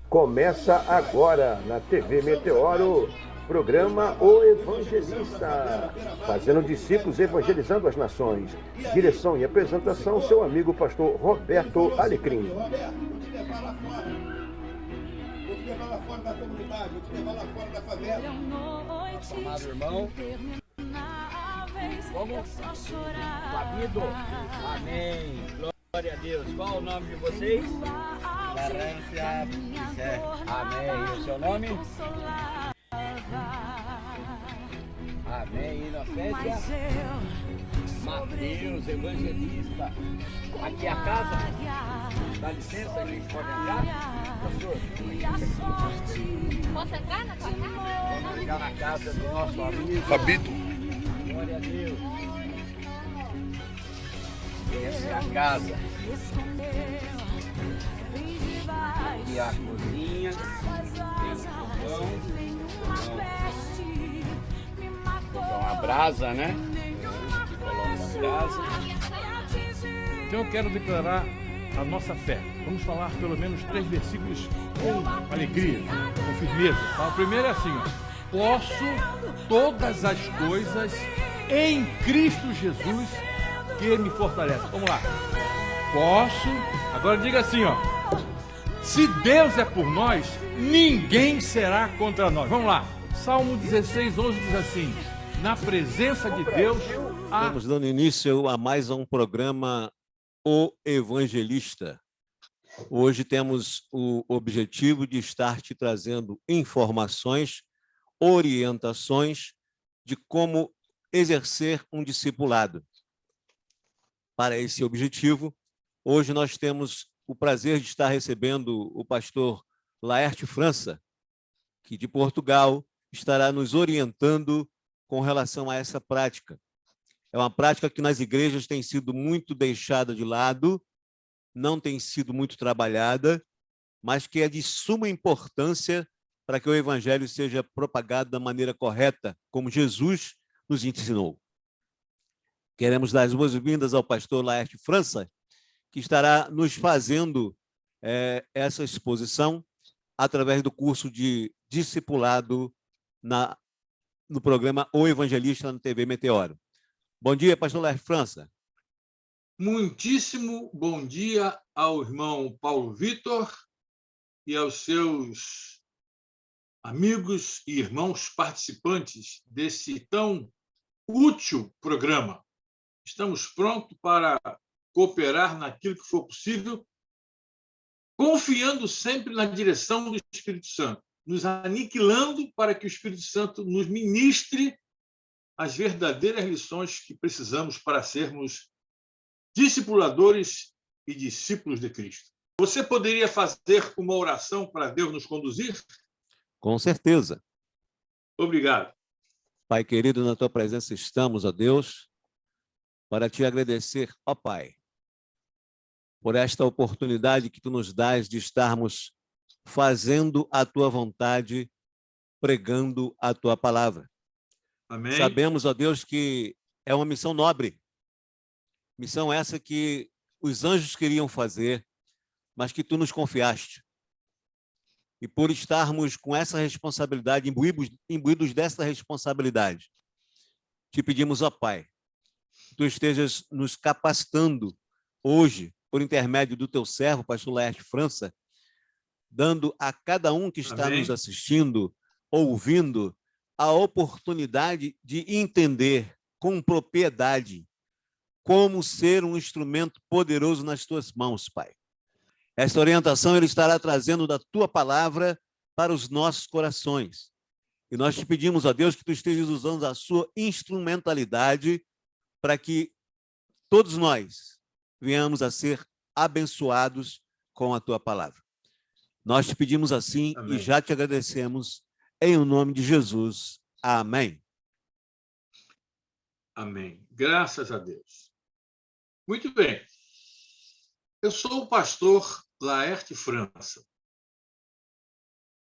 Começa agora na TV Meteoro, programa O Evangelista, fazendo discípulos evangelizando as nações. Direção e apresentação, seu amigo pastor Roberto Alecrim. Vou te levar lá fora da comunidade, vou te levar lá fora da favela. Amado irmão, vamos? Fabido, amém, glória a Deus. Qual o nome de vocês? Larância, amém. E o seu nome? Amém. Inocência, Mateus, evangelista. Aqui é a casa? Dá licença, a gente pode entrar? Pastor, Posso entrar na tua casa? vamos entrar na casa do nosso amigo. Fabido. Glória a Deus. Essa é a casa. Aqui é a cozinha. Tem uma brasa, né? Coloca a brasa. Então eu quero declarar a nossa fé. Vamos falar pelo menos 3 versículos com alegria, com firmeza. Tá? O primeiro é assim, ó. Posso todas as coisas em Cristo Jesus que me fortalece. Vamos lá. Posso. Agora diga assim, ó. Se Deus é por nós, ninguém será contra nós. Vamos lá. Salmo 16, 11 diz assim: na presença de Deus há... Estamos dando início a mais um programa O Evangelista. Hoje temos o objetivo de estar te trazendo informações, orientações de como exercer um discipulado. Para esse objetivo, hoje nós temos o prazer de estar recebendo o pastor Laerte França, que de Portugal estará nos orientando com relação a essa prática. É uma prática que nas igrejas tem sido muito deixada de lado, não tem sido muito trabalhada, mas que é de suma importância para que o evangelho seja propagado da maneira correta, como Jesus nos ensinou. Queremos dar as boas-vindas ao pastor Laerte França, que estará nos fazendo essa exposição através do curso de discipulado no programa O Evangelista na TV Meteoro. Bom dia, pastor Laerte França. Muitíssimo bom dia ao irmão Paulo Vitor e aos seus amigos e irmãos participantes desse tão útil programa. Estamos prontos para cooperar naquilo que for possível, confiando sempre na direção do Espírito Santo, nos aniquilando para que o Espírito Santo nos ministre as verdadeiras lições que precisamos para sermos discipuladores e discípulos de Cristo. Você poderia fazer uma oração para Deus nos conduzir? Com certeza. Obrigado. Pai querido, na tua presença estamos, ó Deus, para te agradecer, ó Pai, por esta oportunidade que tu nos dás de estarmos fazendo a tua vontade, pregando a tua palavra. Amém. Sabemos, ó Deus, que é uma missão nobre. Missão essa que os anjos queriam fazer, mas que tu nos confiaste. E por estarmos com essa responsabilidade, imbuídos dessa responsabilidade, te pedimos, ó Pai, que tu estejas nos capacitando hoje, por intermédio do teu servo, pastor Laerte França, dando a cada um que está Amém. nos assistindo, ouvindo, a oportunidade de entender com propriedade como ser um instrumento poderoso nas tuas mãos, Pai. Esta orientação ele estará trazendo da tua palavra para os nossos corações. E nós te pedimos, ó Deus, que tu estejas usando a sua instrumentalidade para que todos nós venhamos a ser abençoados com a tua palavra. Nós te pedimos assim. Amém. E já te agradecemos em nome de Jesus. Amém. Amém. Graças a Deus. Muito bem. Eu sou o pastor Laerte França.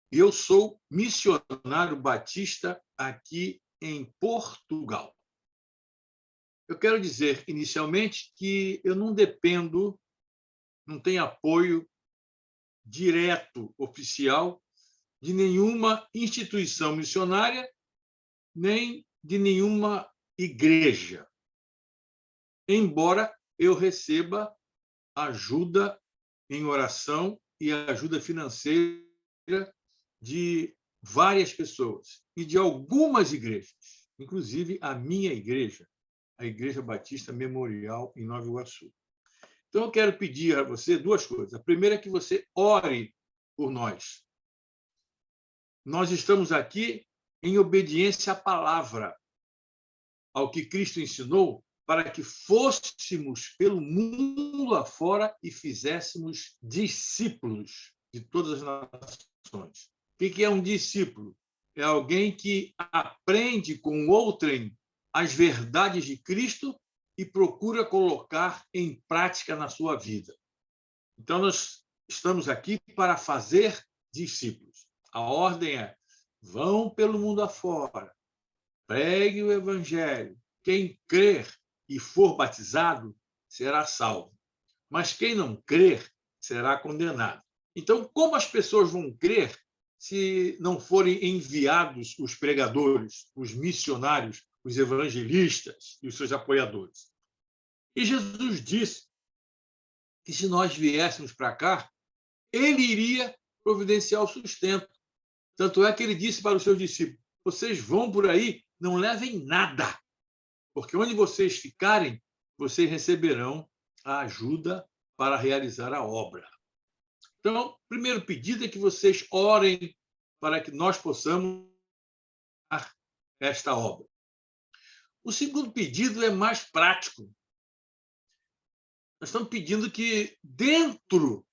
E eu sou missionário batista aqui em Portugal. Eu quero dizer, inicialmente, que eu não dependo, não tenho apoio direto oficial de nenhuma instituição missionária, nem de nenhuma igreja, embora eu receba ajuda em oração e ajuda financeira de várias pessoas e de algumas igrejas, inclusive a minha igreja, a Igreja Batista Memorial em Nova Iguaçu. Então, eu quero pedir a você duas coisas. A primeira é que você ore por nós. Nós estamos aqui em obediência à palavra, ao que Cristo ensinou, para que fôssemos pelo mundo afora e fizéssemos discípulos de todas as nações. O que é um discípulo? É alguém que aprende com outrem as verdades de Cristo e procura colocar em prática na sua vida. Então, nós estamos aqui para fazer discípulos. A ordem é: vão pelo mundo afora, pregue o evangelho. Quem crer e for batizado será salvo, mas quem não crer será condenado. Então, como as pessoas vão crer se não forem enviados os pregadores, os missionários, os evangelistas e os seus apoiadores? E Jesus disse que se nós viéssemos para cá, ele iria providenciar o sustento. Tanto é que ele disse para os seus discípulos: vocês vão por aí, não levem nada, porque onde vocês ficarem, vocês receberão a ajuda para realizar a obra. Então, o primeiro pedido é que vocês orem para que nós possamos fazer esta obra. O segundo pedido é mais prático. Nós estamos pedindo que, dentro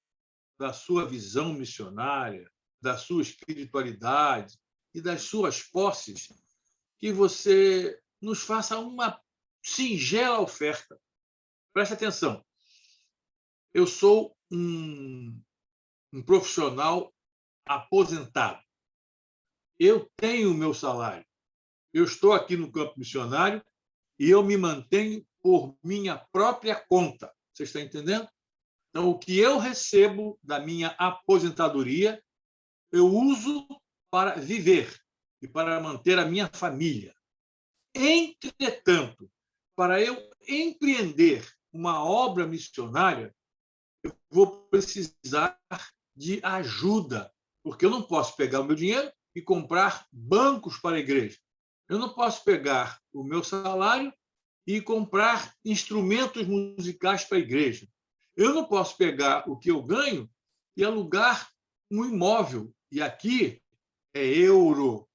da sua visão missionária, da sua espiritualidade e das suas posses, que você nos faça uma singela oferta. Presta atenção. Eu sou um profissional aposentado. Eu tenho o meu salário. Eu estou aqui no campo missionário e eu me mantenho por minha própria conta. Você está entendendo? Então, o que eu recebo da minha aposentadoria, eu uso para viver e para manter a minha família. Entretanto, para eu empreender uma obra missionária, eu vou precisar de ajuda, porque eu não posso pegar o meu dinheiro e comprar bancos para a igreja. Eu não posso pegar o meu salário e comprar instrumentos musicais para a igreja. Eu não posso pegar o que eu ganho e alugar um imóvel. E aqui é euro.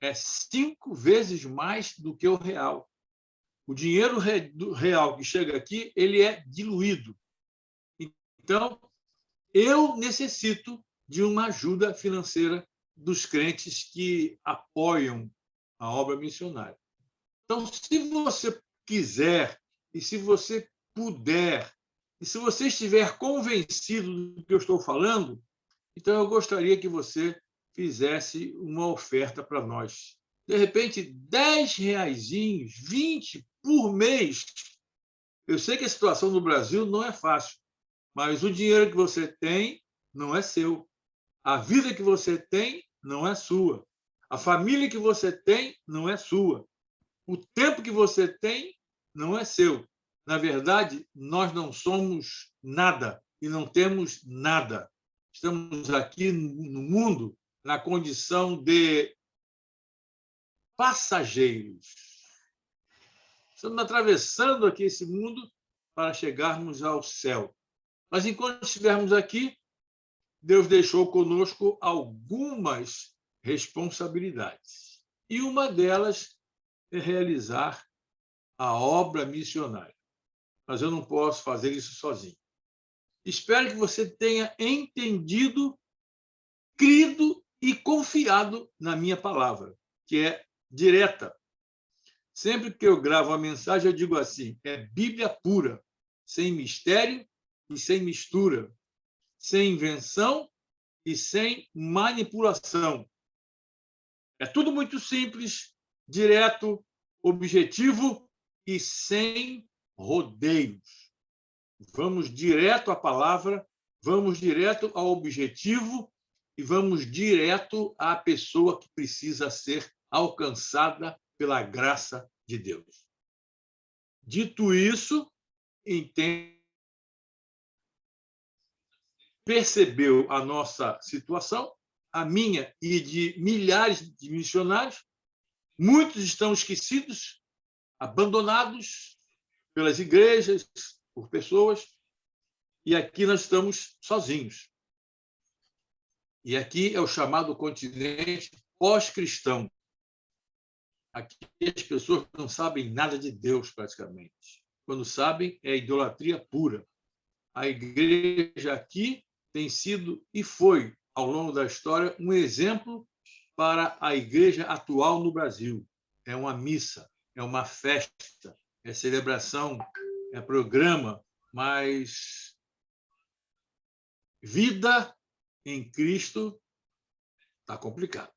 É 5 vezes mais do que o real. O dinheiro real que chega aqui, ele é diluído. Então, eu necessito de uma ajuda financeira dos crentes que apoiam a obra missionária. Então, se você quiser, e se você puder, e se você estiver convencido do que eu estou falando, então eu gostaria que você fizesse uma oferta para nós. De repente, 10 reaisinhos, 20 por mês. Eu sei que a situação no Brasil não é fácil, mas o dinheiro que você tem não é seu. A vida que você tem não é sua. A família que você tem não é sua. O tempo que você tem não é seu. Na verdade, nós não somos nada e não temos nada. Estamos aqui no mundo na condição de passageiros. Estamos atravessando aqui esse mundo para chegarmos ao céu. Mas, enquanto estivermos aqui, Deus deixou conosco algumas responsabilidades. E uma delas é realizar a obra missionária. Mas eu não posso fazer isso sozinho. Espero que você tenha entendido, crido e confiado na minha palavra, que é direta. Sempre que eu gravo a mensagem, eu digo assim: é Bíblia pura, sem mistério e sem mistura, sem invenção e sem manipulação. É tudo muito simples, direto, objetivo e sem rodeios. Vamos direto à palavra vamos direto ao objetivo e vamos direto à pessoa que precisa ser alcançada pela graça de Deus. Dito isso, percebeu a nossa situação, a minha e de milhares de missionários. Muitos estão esquecidos, abandonados pelas igrejas, por pessoas, e aqui nós estamos sozinhos. E aqui é o chamado continente pós-cristão. Aqui as pessoas não sabem nada de Deus, praticamente. Quando sabem, é idolatria pura. A igreja aqui tem sido e foi, ao longo da história, um exemplo para a igreja atual no Brasil. É uma missa, é uma festa, é celebração, é programa, mas vida em Cristo está complicado.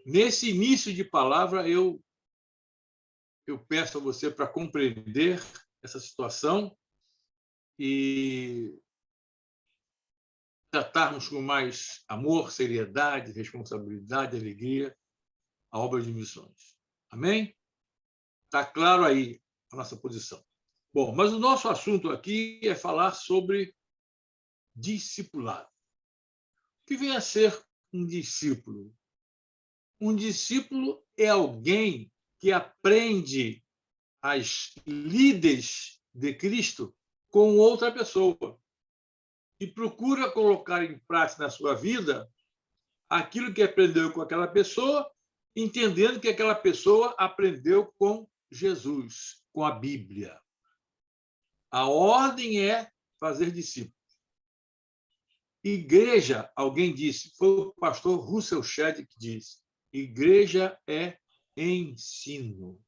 Nesse início de palavra, eu peço a você para compreender essa situação e tratarmos com mais amor, seriedade, responsabilidade, alegria a obra de missões. Amém? Está claro aí a nossa posição. Bom, mas o nosso assunto aqui é falar sobre discipulado. O que vem a ser um discípulo? Um discípulo é alguém que aprende as lides de Cristo com outra pessoa e procura colocar em prática na sua vida aquilo que aprendeu com aquela pessoa, entendendo que aquela pessoa aprendeu com Jesus, com a Bíblia. A ordem é fazer discípulos. Igreja, alguém disse, foi o pastor Russell Shedd que disse, igreja é ensino.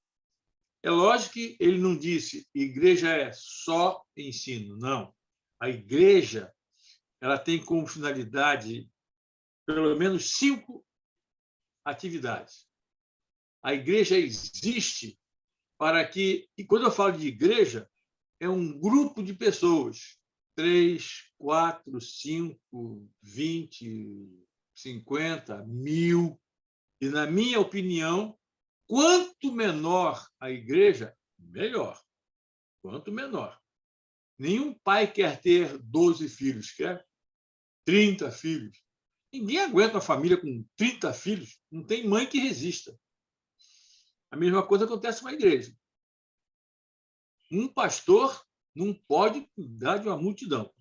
É lógico que ele não disse igreja é só ensino, não. A igreja ela tem como finalidade pelo menos 5 atividades. A igreja existe para que, e quando eu falo de igreja, é um grupo de pessoas, 3, 4, 5, 20, 50, 1000. E, na minha opinião, quanto menor a igreja, melhor. Quanto menor. Nenhum pai quer ter 12 filhos, quer 30 filhos. Ninguém aguenta uma família com 30 filhos. Não tem mãe que resista. A mesma coisa acontece com a igreja. Um pastor não pode cuidar de uma multidão.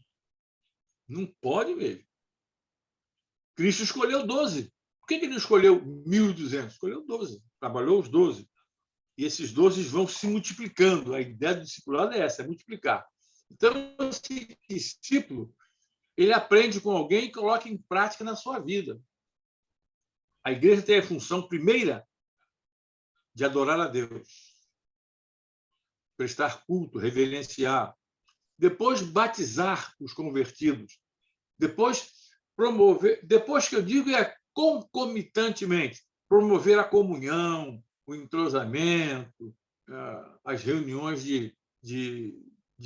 Não pode mesmo. Cristo escolheu 12. Por que ele não escolheu 1.200? Escolheu 12. Trabalhou os 12. E esses 12 vão se multiplicando. A ideia do discipulado é essa, é multiplicar. Então, esse discípulo, ele aprende com alguém e coloca em prática na sua vida. A igreja tem a função primeira de adorar a Deus, prestar culto, reverenciar, depois batizar os convertidos, depois promover, depois que eu digo é concomitantemente, promover a comunhão, o entrosamento, as reuniões de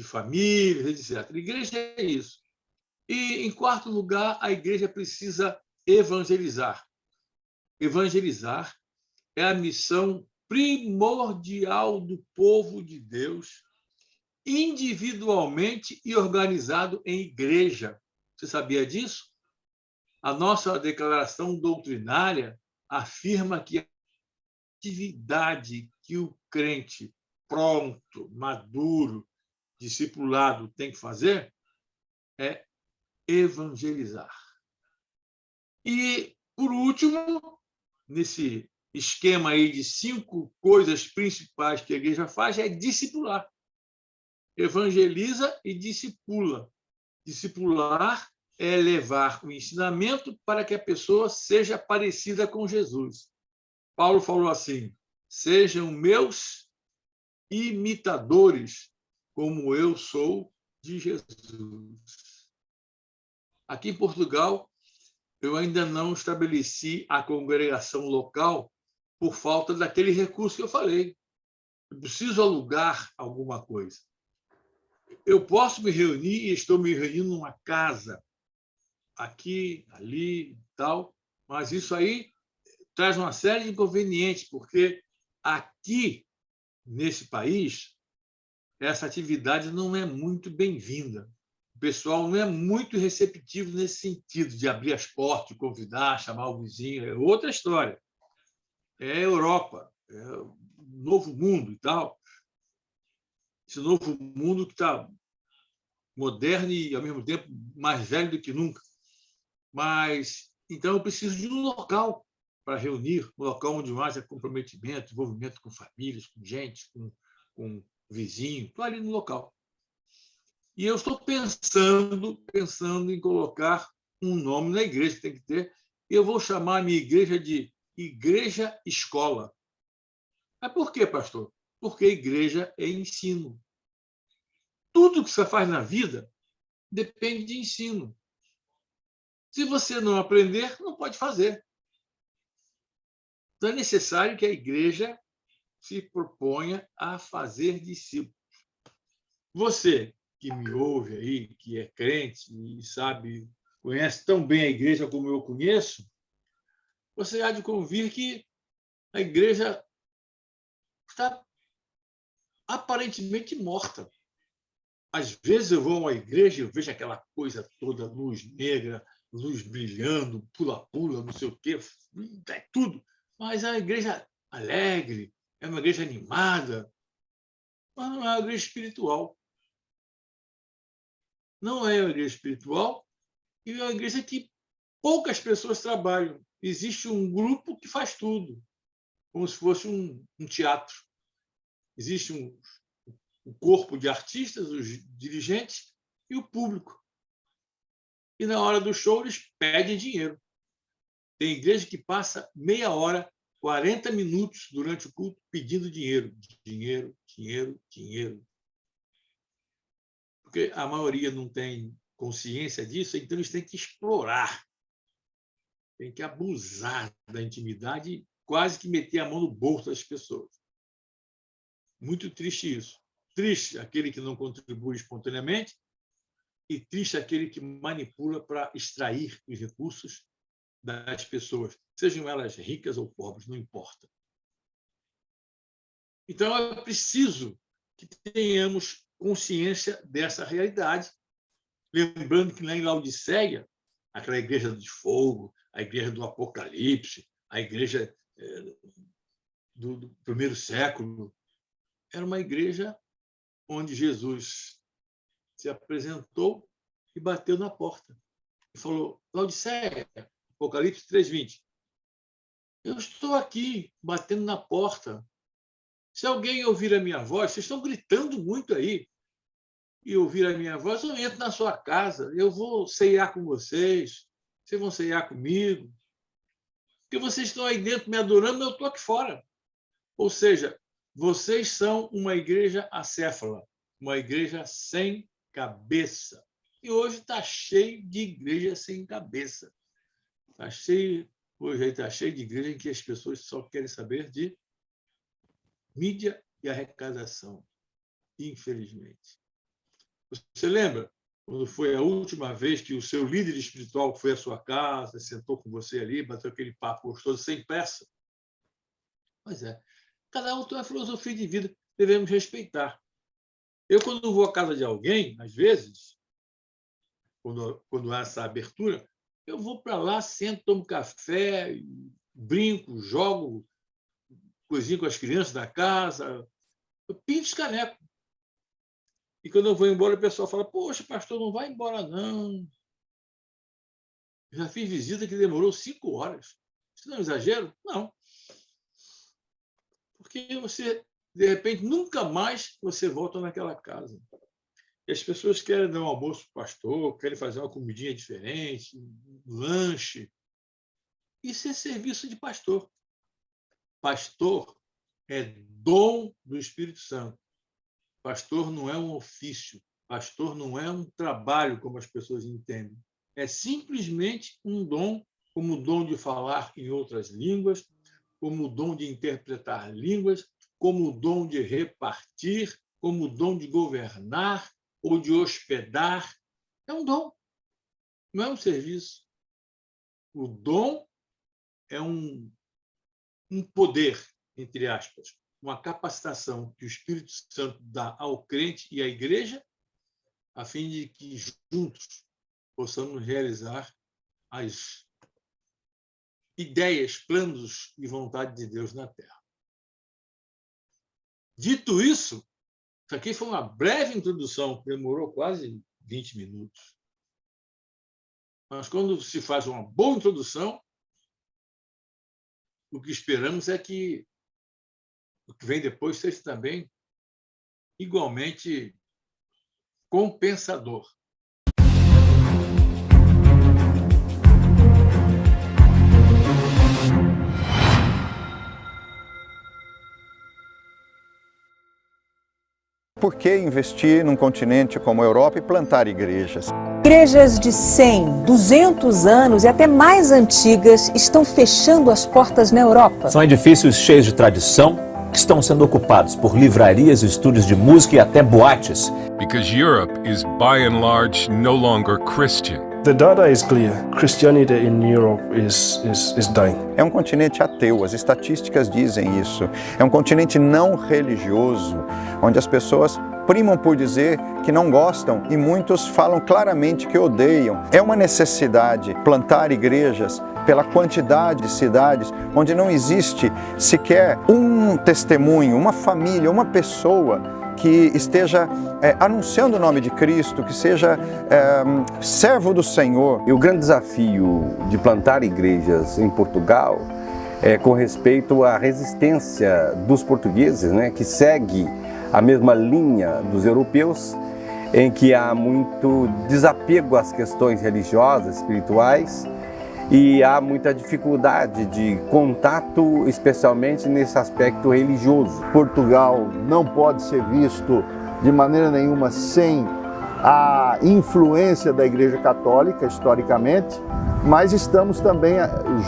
famílias, etc. A igreja é isso. E, em quarto lugar, a igreja precisa evangelizar. Evangelizar é a missão primordial do povo de Deus, individualmente e organizado em igreja. Você sabia disso? A nossa declaração doutrinária afirma que a atividade que o crente pronto, maduro, discipulado tem que fazer é evangelizar. E, por último, nesse esquema aí de 5 coisas principais que a igreja faz, é discipular. Evangeliza e discipula. Discipular é levar o ensinamento para que a pessoa seja parecida com Jesus. Paulo falou assim, sejam meus imitadores, como eu sou de Jesus. Aqui em Portugal, eu ainda não estabeleci a congregação local por falta daquele recurso que eu falei. Eu preciso alugar alguma coisa. eu posso me reunir e estou me reunindo numa casa, aqui, ali e tal, mas isso aí traz uma série de inconvenientes, porque aqui, nesse país, essa atividade não é muito bem-vinda. O pessoal não é muito receptivo nesse sentido, de abrir as portas, de convidar, chamar o vizinho. É outra história. É Europa, é o novo mundo e tal. Esse novo mundo que está moderno e, ao mesmo tempo, mais velho do que nunca. Mas, então, eu preciso de um local para reunir, um local onde mais é comprometimento, envolvimento com famílias, com gente, com vizinho. Estou ali no local. E eu estou pensando em colocar um nome na igreja, que tem que ter, e eu vou chamar a minha igreja de Igreja Escola. Mas por quê, pastor? Porque a igreja é ensino. Tudo que você faz na vida depende de ensino. Se você não aprender, não pode fazer. Então é necessário que a igreja se proponha a fazer discípulos. Você que me ouve aí, que é crente e sabe, conhece tão bem a igreja como eu conheço, você há de convir que a igreja está aparentemente morta. Às vezes eu vou a uma igreja e eu vejo aquela coisa toda, luz negra, luz brilhando, pula-pula, não sei o quê, é tudo. Mas é uma igreja alegre, é uma igreja animada, mas não é uma igreja espiritual. Não é uma igreja espiritual e é uma igreja que poucas pessoas trabalham. Existe um grupo que faz tudo, como se fosse um teatro. Existe um corpo de artistas, os dirigentes e o público. E na hora do show eles pedem dinheiro. Tem igreja que passa meia hora, 40 minutos durante o culto pedindo dinheiro. Dinheiro, dinheiro, dinheiro. Porque a maioria não tem consciência disso, então eles têm que explorar, têm que abusar da intimidade e quase que meter a mão no bolso das pessoas. Muito triste isso. Triste aquele que não contribui espontaneamente e triste aquele que manipula para extrair os recursos das pessoas, sejam elas ricas ou pobres, não importa. Então, é preciso que tenhamos consciência dessa realidade, lembrando que lá em Laodiceia, aquela igreja de fogo, a igreja do Apocalipse, a igreja do primeiro século, era uma igreja onde Jesus se apresentou e bateu na porta. E falou, Laodiceia, Apocalipse 3:20, eu estou aqui batendo na porta. Se alguém ouvir a minha voz, vocês estão gritando muito aí, e ouvir a minha voz, eu entro na sua casa, eu vou ceiar com vocês, vocês vão ceiar comigo, porque vocês estão aí dentro me adorando, eu estou aqui fora. Ou seja, vocês são uma igreja acéfala, uma igreja sem cabeça. E hoje está cheio de igreja sem cabeça. Hoje está cheio de igreja em que as pessoas só querem saber de mídia e arrecadação, infelizmente. Você lembra quando foi a última vez que o seu líder espiritual foi à sua casa, sentou com você ali, bateu aquele papo gostoso, sem pressa? Pois é. Cada um tem uma filosofia de vida, devemos respeitar. Eu, quando vou à casa de alguém, às vezes, quando há essa abertura, eu vou para lá, sento, tomo café, brinco, jogo coisinha com as crianças da casa, eu pinto os canecos. E quando eu vou embora, o pessoal fala, poxa, pastor, não vai embora, não. Eu já fiz visita que demorou 5 horas. Isso não é um exagero? Não. Porque você, de repente, nunca mais você volta naquela casa. E as pessoas querem dar um almoço para o pastor, querem fazer uma comidinha diferente, um lanche. Isso é serviço de pastor. Pastor é dom do Espírito Santo. Pastor não é um ofício. Pastor não é um trabalho, como as pessoas entendem. É simplesmente um dom, como o dom de falar em outras línguas, como o dom de interpretar línguas, como o dom de repartir, como o dom de governar, ou de hospedar. É um dom, não é um serviço. O dom é um poder, entre aspas, uma capacitação que o Espírito Santo dá ao crente e à igreja, a fim de que juntos possamos realizar as ideias, planos e vontade de Deus na Terra. Dito isso aqui foi uma breve introdução, demorou quase 20 minutos. Mas quando se faz uma boa introdução, o que esperamos é que o que vem depois seja também igualmente compensador. Por que investir num continente como a Europa e plantar igrejas? Igrejas de 100, 200 anos e até mais antigas estão fechando as portas na Europa. São edifícios cheios de tradição que estão sendo ocupados por livrarias, estúdios de música e até boates. Because Europe is by and large no longer Christian. The data is clear. Christianity in Europe is dying. É um continente ateu, as estatísticas dizem isso. É um continente não religioso, onde as pessoas primam por dizer que não gostam e muitos falam claramente que odeiam. É uma necessidade plantar igrejas pela quantidade de cidades onde não existe sequer um testemunho, uma família, uma pessoa que esteja anunciando o nome de Cristo, que seja servo do Senhor. E o grande desafio de plantar igrejas em Portugal é com respeito à resistência dos portugueses, né, que segue a mesma linha dos europeus, em que há muito desapego às questões religiosas, espirituais, e há muita dificuldade de contato, especialmente nesse aspecto religioso. Portugal não pode ser visto de maneira nenhuma sem a influência da Igreja Católica, historicamente, mas estamos também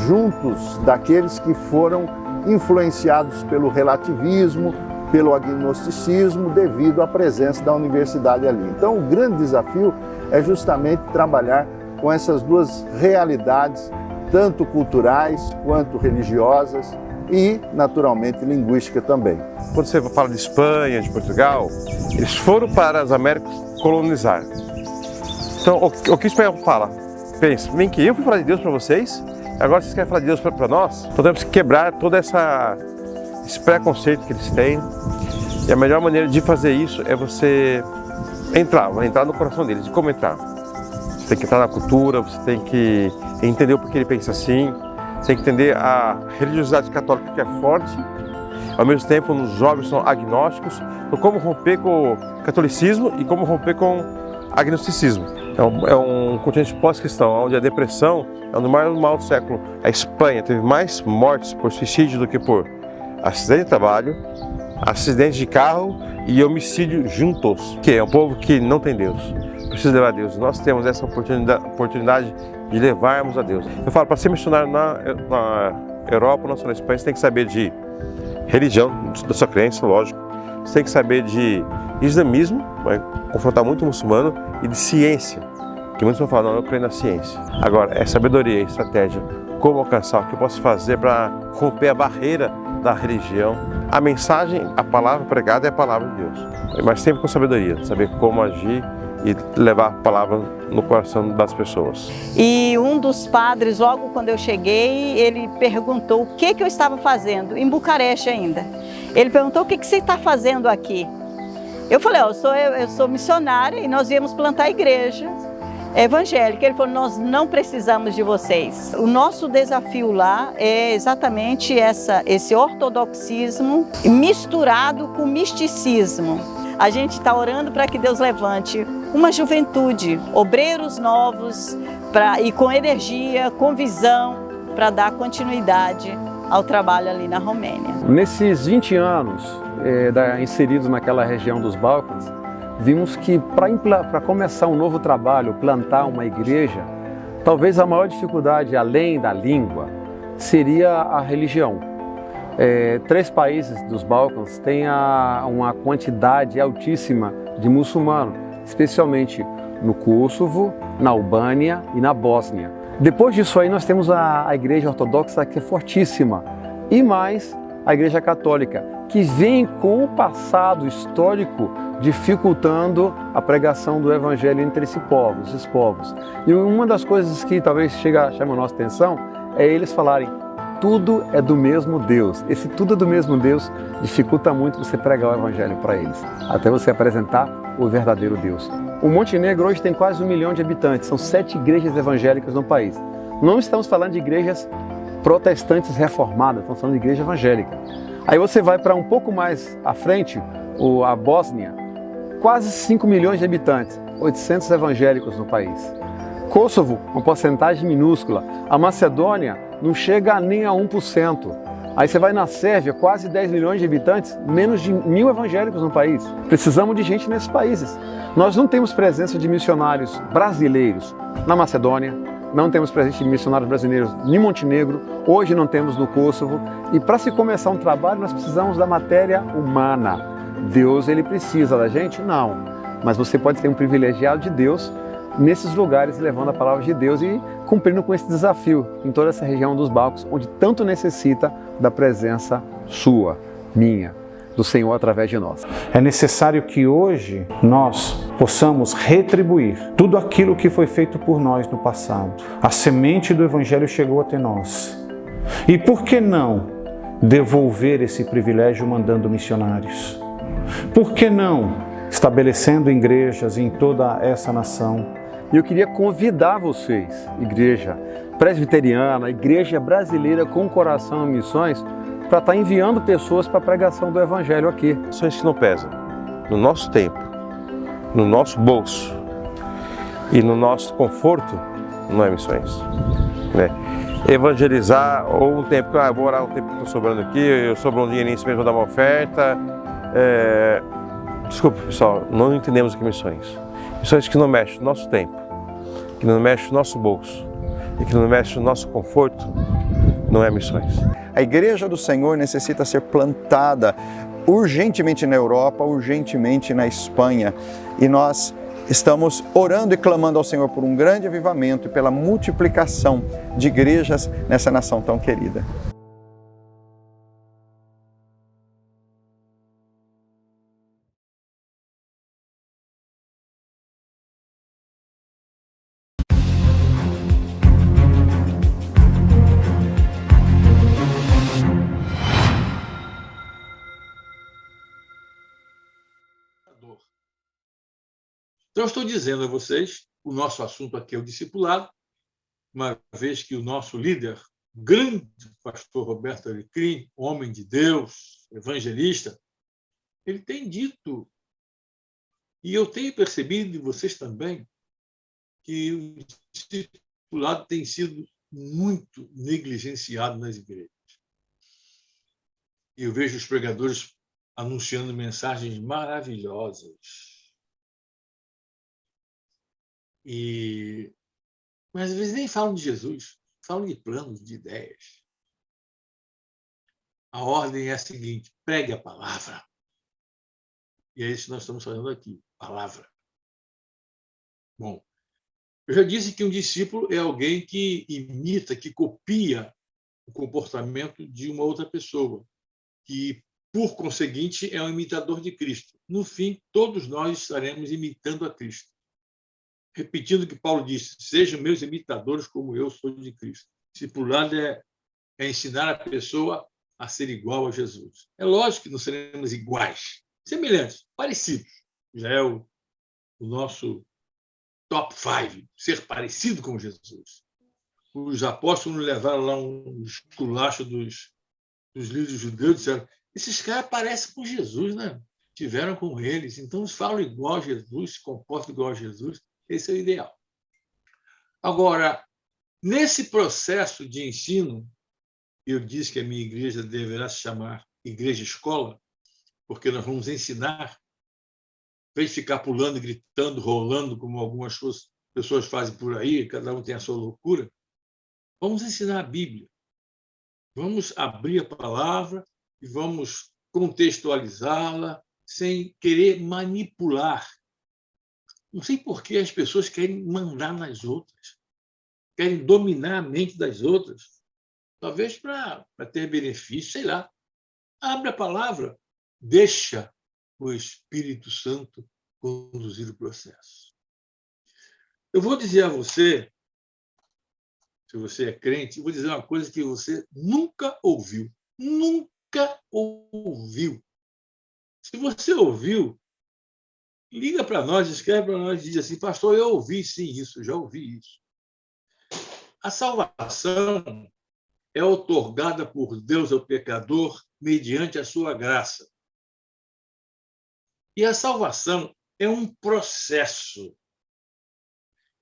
juntos daqueles que foram influenciados pelo relativismo, pelo agnosticismo, devido à presença da universidade ali. Então, o grande desafio é justamente trabalhar com essas duas realidades, tanto culturais quanto religiosas e, naturalmente, linguística também. Quando você fala de Espanha, de Portugal, eles foram para as Américas colonizar. Então, o que o espanhol fala? Pensa, vem que eu fui falar de Deus para vocês, agora vocês querem falar de Deus para nós? Então temos que quebrar todo esse preconceito que eles têm. E a melhor maneira de fazer isso é você entrar no coração deles. E como entrar? Você tem que entrar na cultura, você tem que entender o porquê ele pensa assim, você tem que entender a religiosidade católica que é forte, ao mesmo tempo os jovens são agnósticos, então como romper com o catolicismo e como romper com o agnosticismo. É um continente pós-cristão, onde a depressão é um dos maiores mal do século. A Espanha teve mais mortes por suicídio do que por acidente de trabalho, acidente de carro e homicídio juntos, que é um povo que não tem Deus. Precisa levar a Deus. Nós temos essa oportunidade de levarmos a Deus. Eu falo, para ser missionário na Europa, não só na Espanha, você tem que saber de religião, da sua crença, lógico. Você tem que saber de islamismo, vai confrontar muito muçulmano, e de ciência, que muitos vão falar, não, eu creio na ciência. Agora, é sabedoria, estratégia, como alcançar, o que eu posso fazer para romper a barreira da religião. A mensagem, a palavra pregada é a palavra de Deus, mas sempre com sabedoria, saber como agir e levar a palavra no coração das pessoas. E um dos padres, logo quando eu cheguei, ele perguntou o que eu estava fazendo, em Bucareste ainda. Ele perguntou, o que você está fazendo aqui? Eu falei, eu sou missionária e nós viemos plantar a igreja evangélica. Ele falou, nós não precisamos de vocês. O nosso desafio lá é exatamente esse ortodoxismo misturado com misticismo. A gente está orando para que Deus levante uma juventude, obreiros novos e com energia, com visão, para dar continuidade ao trabalho ali na Romênia. Nesses 20 anos inseridos naquela região dos Balcãs, vimos que para começar um novo trabalho, plantar uma igreja, talvez a maior dificuldade, além da língua, seria a religião. 3 países dos Balcãs têm uma quantidade altíssima de muçulmanos, especialmente no Kosovo, na Albânia e na Bósnia. Depois disso aí nós temos a Igreja Ortodoxa, que é fortíssima, e mais a Igreja Católica, que vem com o passado histórico dificultando a pregação do Evangelho entre esses povos. E uma das coisas que talvez chama a nossa atenção é eles falarem: tudo é do mesmo Deus. Esse tudo é do mesmo Deus dificulta muito você pregar o Evangelho para eles, até você apresentar o verdadeiro Deus. O Montenegro hoje tem quase 1 milhão de habitantes, são 7 igrejas evangélicas no país. Não estamos falando de igrejas protestantes reformadas, estamos falando de igreja evangélica. Aí você vai para um pouco mais à frente, a Bósnia, quase 5 milhões de habitantes, 800 evangélicos no país. Kosovo, uma porcentagem minúscula. A Macedônia não chega nem a 1%. Aí você vai na Sérvia, quase 10 milhões de habitantes, menos de 1.000 evangélicos no país. Precisamos de gente nesses países. Nós não temos presença de missionários brasileiros na Macedônia, não temos presença de missionários brasileiros em Montenegro, hoje não temos no Kosovo. E para se começar um trabalho, nós precisamos da matéria humana. Deus, ele precisa da gente? Não. Mas você pode ser um privilegiado de Deus nesses lugares, levando a palavra de Deus e cumprindo com esse desafio em toda essa região dos Balcãs, onde tanto necessita da presença sua, minha, do Senhor através de nós. É necessário que hoje nós possamos retribuir tudo aquilo que foi feito por nós no passado. A semente do Evangelho chegou até nós. E por que não devolver esse privilégio mandando missionários? Por que não estabelecendo igrejas em toda essa nação? E eu queria convidar vocês, igreja presbiteriana, igreja brasileira com coração em missões, para estar enviando pessoas para a pregação do Evangelho aqui. Missões que não pesam, no nosso tempo, no nosso bolso e no nosso conforto, não é missões. Né? Evangelizar, ou um tempo, vou orar um tempo que estou sobrando aqui, eu sobrou um dinheirinho mesmo, vou dar uma oferta. Desculpe, pessoal, não entendemos o que é missões. Missões que não mexem no nosso tempo, que não mexem no nosso bolso e que não mexem no nosso conforto, não é missões. A Igreja do Senhor necessita ser plantada urgentemente na Europa, urgentemente na Espanha. E nós estamos orando e clamando ao Senhor por um grande avivamento e pela multiplicação de igrejas nessa nação tão querida. Então, eu estou dizendo a vocês, o nosso assunto aqui é o discipulado, uma vez que o nosso líder, grande pastor Roberto Alecrim, homem de Deus, evangelista, ele tem dito, e eu tenho percebido de vocês também, que o discipulado tem sido muito negligenciado nas igrejas. Eu vejo os pregadores anunciando mensagens maravilhosas, mas às vezes nem falam de Jesus, falam de planos, de ideias. A ordem é a seguinte: pregue a palavra. E é isso que nós estamos fazendo aqui, palavra. Bom, eu já disse que um discípulo é alguém que imita, que copia o comportamento de uma outra pessoa, que, por conseguinte, é um imitador de Cristo. No fim, todos nós estaremos imitando a Cristo. Repetindo o que Paulo disse: sejam meus imitadores como eu sou de Cristo. Discipulado é ensinar a pessoa a ser igual a Jesus. É lógico que não seremos iguais, semelhantes, parecidos. Já é o nosso top 5, ser parecido com Jesus. Os apóstolos levaram lá um esculacho dos líderes judeus, disseram: esses caras parecem com Jesus, né? Tiveram com eles, então eles falam igual a Jesus, se comportam igual a Jesus. Esse é o ideal. Agora, nesse processo de ensino, eu disse que a minha igreja deverá se chamar Igreja Escola, porque nós vamos ensinar, em vez de ficar pulando, gritando, rolando, como algumas pessoas fazem por aí, cada um tem a sua loucura, vamos ensinar a Bíblia. Vamos abrir a palavra e vamos contextualizá-la sem querer manipular Não sei por que as pessoas querem mandar nas outras, querem dominar a mente das outras, talvez para ter benefício, sei lá. Abre a palavra, deixa o Espírito Santo conduzir o processo. Eu vou dizer a você, se você é crente, eu vou dizer uma coisa que você nunca ouviu. Nunca ouviu. Se você ouviu, liga para nós, escreve para nós e diz assim: pastor, eu ouvi sim isso, já ouvi isso. A salvação é outorgada por Deus ao pecador mediante a sua graça. E a salvação é um processo.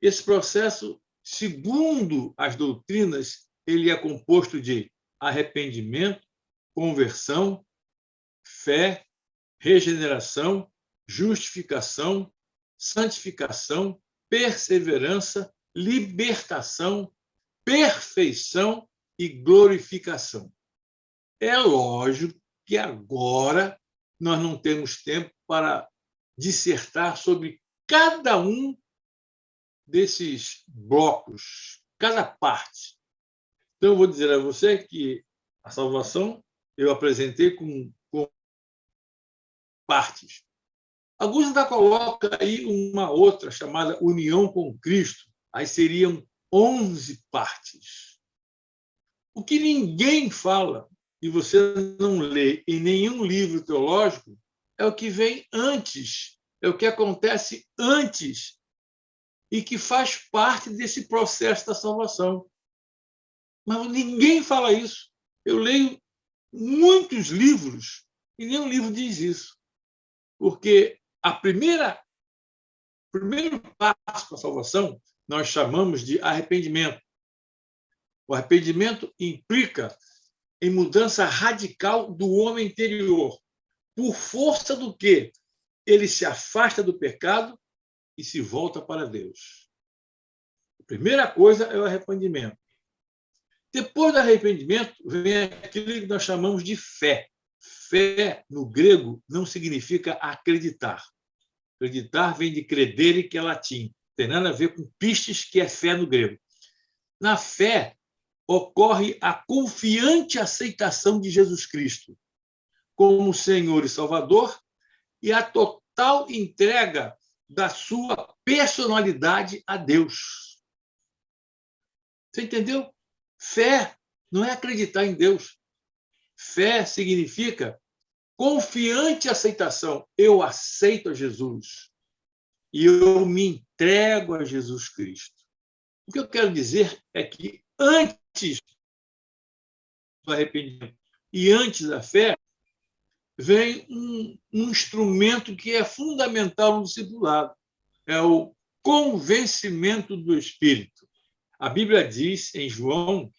Esse processo, segundo as doutrinas, ele é composto de arrependimento, conversão, fé, regeneração, justificação, santificação, perseverança, libertação, perfeição e glorificação. É lógico que agora nós não temos tempo para dissertar sobre cada um desses blocos, cada parte. Então, eu vou dizer a você que a salvação eu apresentei com partes. Alguns ainda colocam aí uma outra chamada união com Cristo. Aí seriam 11 partes. O que ninguém fala, e você não lê em nenhum livro teológico, é o que vem antes, é o que acontece antes e que faz parte desse processo da salvação. Mas ninguém fala isso. Eu leio muitos livros e nenhum livro diz isso. Porque o primeiro passo para a salvação nós chamamos de arrependimento. O arrependimento implica em mudança radical do homem interior. Por força do quê? Ele se afasta do pecado e se volta para Deus. A primeira coisa é o arrependimento. Depois do arrependimento, vem aquilo que nós chamamos de fé. Fé, no grego, não significa acreditar. Acreditar vem de credere, que é latim. Tem nada a ver com pistes, que é fé no grego. Na fé, ocorre a confiante aceitação de Jesus Cristo como Senhor e Salvador e a total entrega da sua personalidade a Deus. Você entendeu? Fé não é acreditar em Deus. Fé significa confiante aceitação. Eu aceito a Jesus e eu me entrego a Jesus Cristo. O que eu quero dizer é que antes do arrependimento e antes da fé, vem um instrumento que é fundamental no discipulado. É o convencimento do Espírito. A Bíblia diz, em João,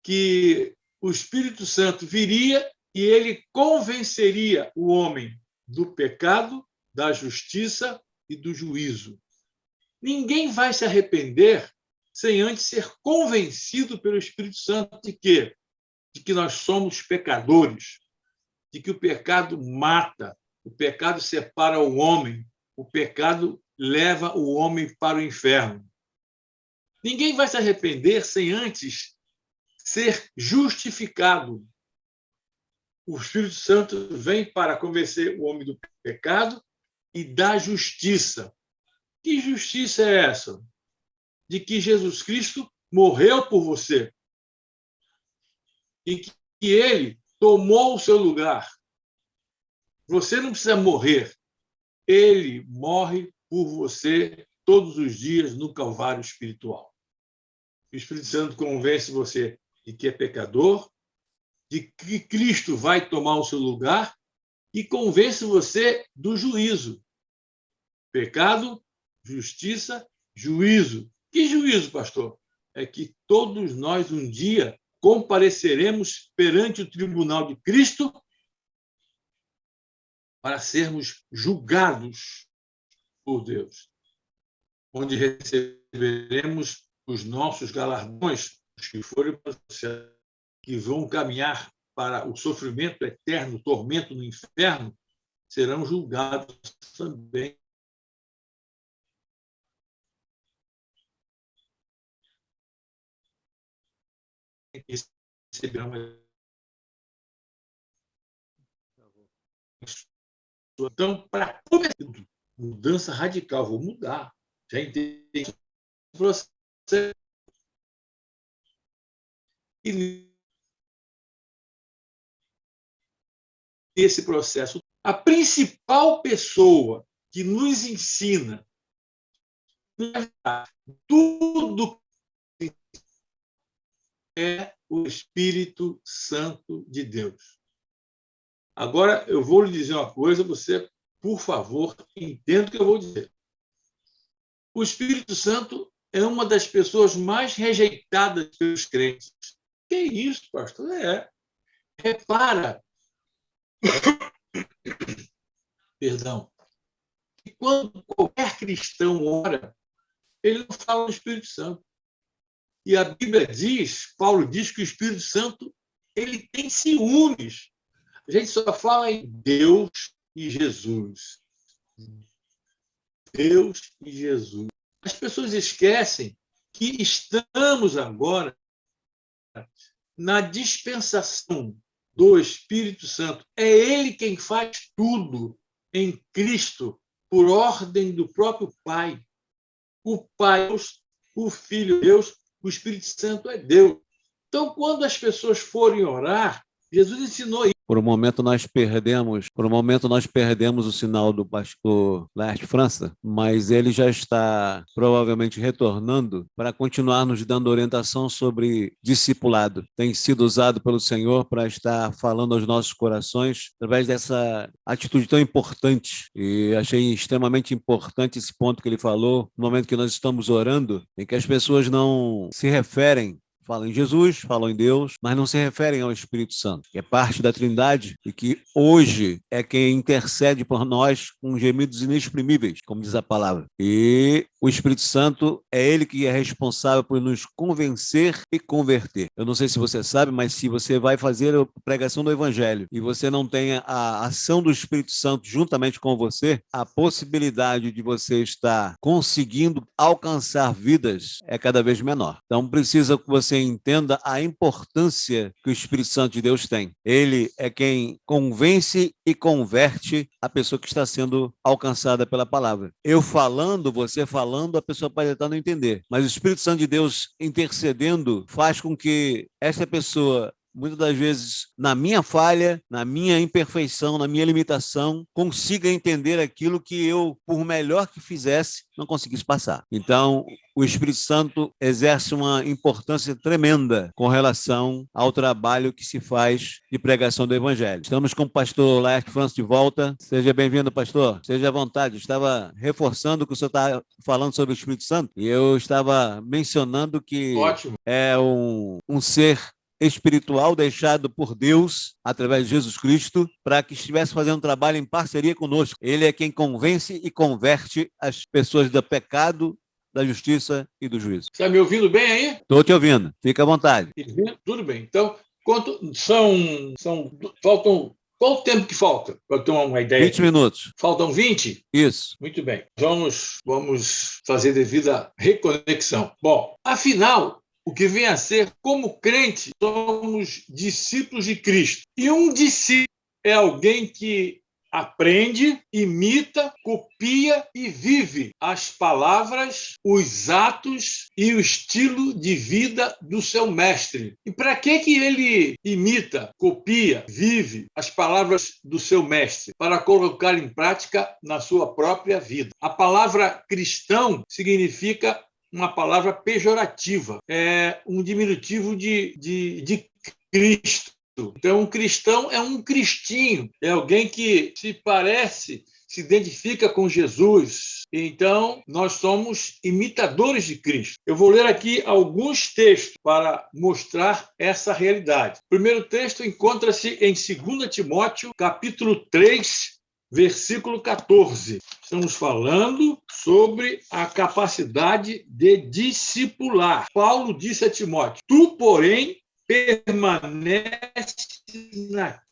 que o Espírito Santo viria e ele convenceria o homem do pecado, da justiça e do juízo. Ninguém vai se arrepender sem antes ser convencido pelo Espírito Santo de quê? De que nós somos pecadores, de que o pecado mata, o pecado separa o homem, o pecado leva o homem para o inferno. Ninguém vai se arrepender sem antes ser justificado. O Espírito Santo vem para convencer o homem do pecado e da justiça. Que justiça é essa? De que Jesus Cristo morreu por você e que ele tomou o seu lugar. Você não precisa morrer. Ele morre por você todos os dias no Calvário espiritual. O Espírito Santo convence você de que é pecador, de que Cristo vai tomar o seu lugar e convence você do juízo. Pecado, justiça, juízo. Que juízo, pastor? É que todos nós um dia compareceremos perante o tribunal de Cristo para sermos julgados por Deus, onde receberemos os nossos galardões, os que forem para o céu, que vão caminhar para o sofrimento eterno, o tormento no inferno, serão julgados também receberão. Então, para começar, mudança radical, vou mudar. Já entendi o processo. E nesse processo, a principal pessoa que nos ensina tudo é o Espírito Santo de Deus. Agora, eu vou lhe dizer uma coisa, você, por favor, entenda o que eu vou dizer. O Espírito Santo é uma das pessoas mais rejeitadas pelos crentes. Que isso, pastor? Repara. Perdão. E quando qualquer cristão ora, ele não fala do Espírito Santo. E a Bíblia diz, Paulo diz que o Espírito Santo ele tem ciúmes. A gente só fala em Deus e Jesus. Deus e Jesus. As pessoas esquecem que estamos agora na dispensação do Espírito Santo. É Ele quem faz tudo em Cristo, por ordem do próprio Pai. O Pai é Deus, o Filho é Deus, o Espírito Santo é Deus. Então, quando as pessoas forem orar, Jesus ensinou isso. Por um momento nós perdemos o sinal do pastor Laerte França, mas ele já está provavelmente retornando para continuar nos dando orientação sobre discipulado. Tem sido usado pelo Senhor para estar falando aos nossos corações através dessa atitude tão importante. E achei extremamente importante esse ponto que ele falou, no momento que nós estamos orando, em que as pessoas não se referem, falam em Jesus, falam em Deus, mas não se referem ao Espírito Santo, que é parte da Trindade e que hoje é quem intercede por nós com gemidos inexprimíveis, como diz a palavra. E o Espírito Santo é ele que é responsável por nos convencer e converter. Eu não sei se você sabe, mas se você vai fazer a pregação do Evangelho e você não tem a ação do Espírito Santo juntamente com você, a possibilidade de você estar conseguindo alcançar vidas é cada vez menor. Então precisa que você entenda a importância que o Espírito Santo de Deus tem. Ele é quem convence e converte a pessoa que está sendo alcançada pela palavra. Eu falando, você falando, a pessoa pode até não entender, mas o Espírito Santo de Deus intercedendo faz com que essa pessoa, muitas das vezes, na minha falha, na minha imperfeição, na minha limitação, consiga entender aquilo que eu, por melhor que fizesse, não conseguisse passar. Então, o Espírito Santo exerce uma importância tremenda com relação ao trabalho que se faz de pregação do Evangelho. Estamos com o pastor Laerte França de volta. Seja bem-vindo, pastor. Seja à vontade. Eu estava reforçando o que o senhor está falando sobre o Espírito Santo e eu estava mencionando que é um ser espiritual deixado por Deus através de Jesus Cristo para que estivesse fazendo um trabalho em parceria conosco. Ele é quem convence e converte as pessoas do pecado, da justiça e do juízo. Está me ouvindo bem aí? Estou te ouvindo. Fica à vontade. Tudo bem. Então, faltam... Qual o tempo que falta? Para eu ter uma ideia. 20 minutos. Faltam 20? Isso. Muito bem. Vamos fazer devida reconexão. Bom, afinal, o que vem a ser, como crente, somos discípulos de Cristo. E um discípulo é alguém que aprende, imita, copia e vive as palavras, os atos e o estilo de vida do seu mestre. E para que ele imita, copia, vive as palavras do seu mestre? Para colocar em prática na sua própria vida. A palavra cristão significa uma palavra pejorativa, é um diminutivo de Cristo. Então, um cristão é um cristinho, é alguém que se parece, se identifica com Jesus. Então, nós somos imitadores de Cristo. Eu vou ler aqui alguns textos para mostrar essa realidade. O primeiro texto encontra-se em 2 Timóteo, capítulo 3, versículo 14. Estamos falando sobre a capacidade de discipular. Paulo disse a Timóteo: tu, porém, permanece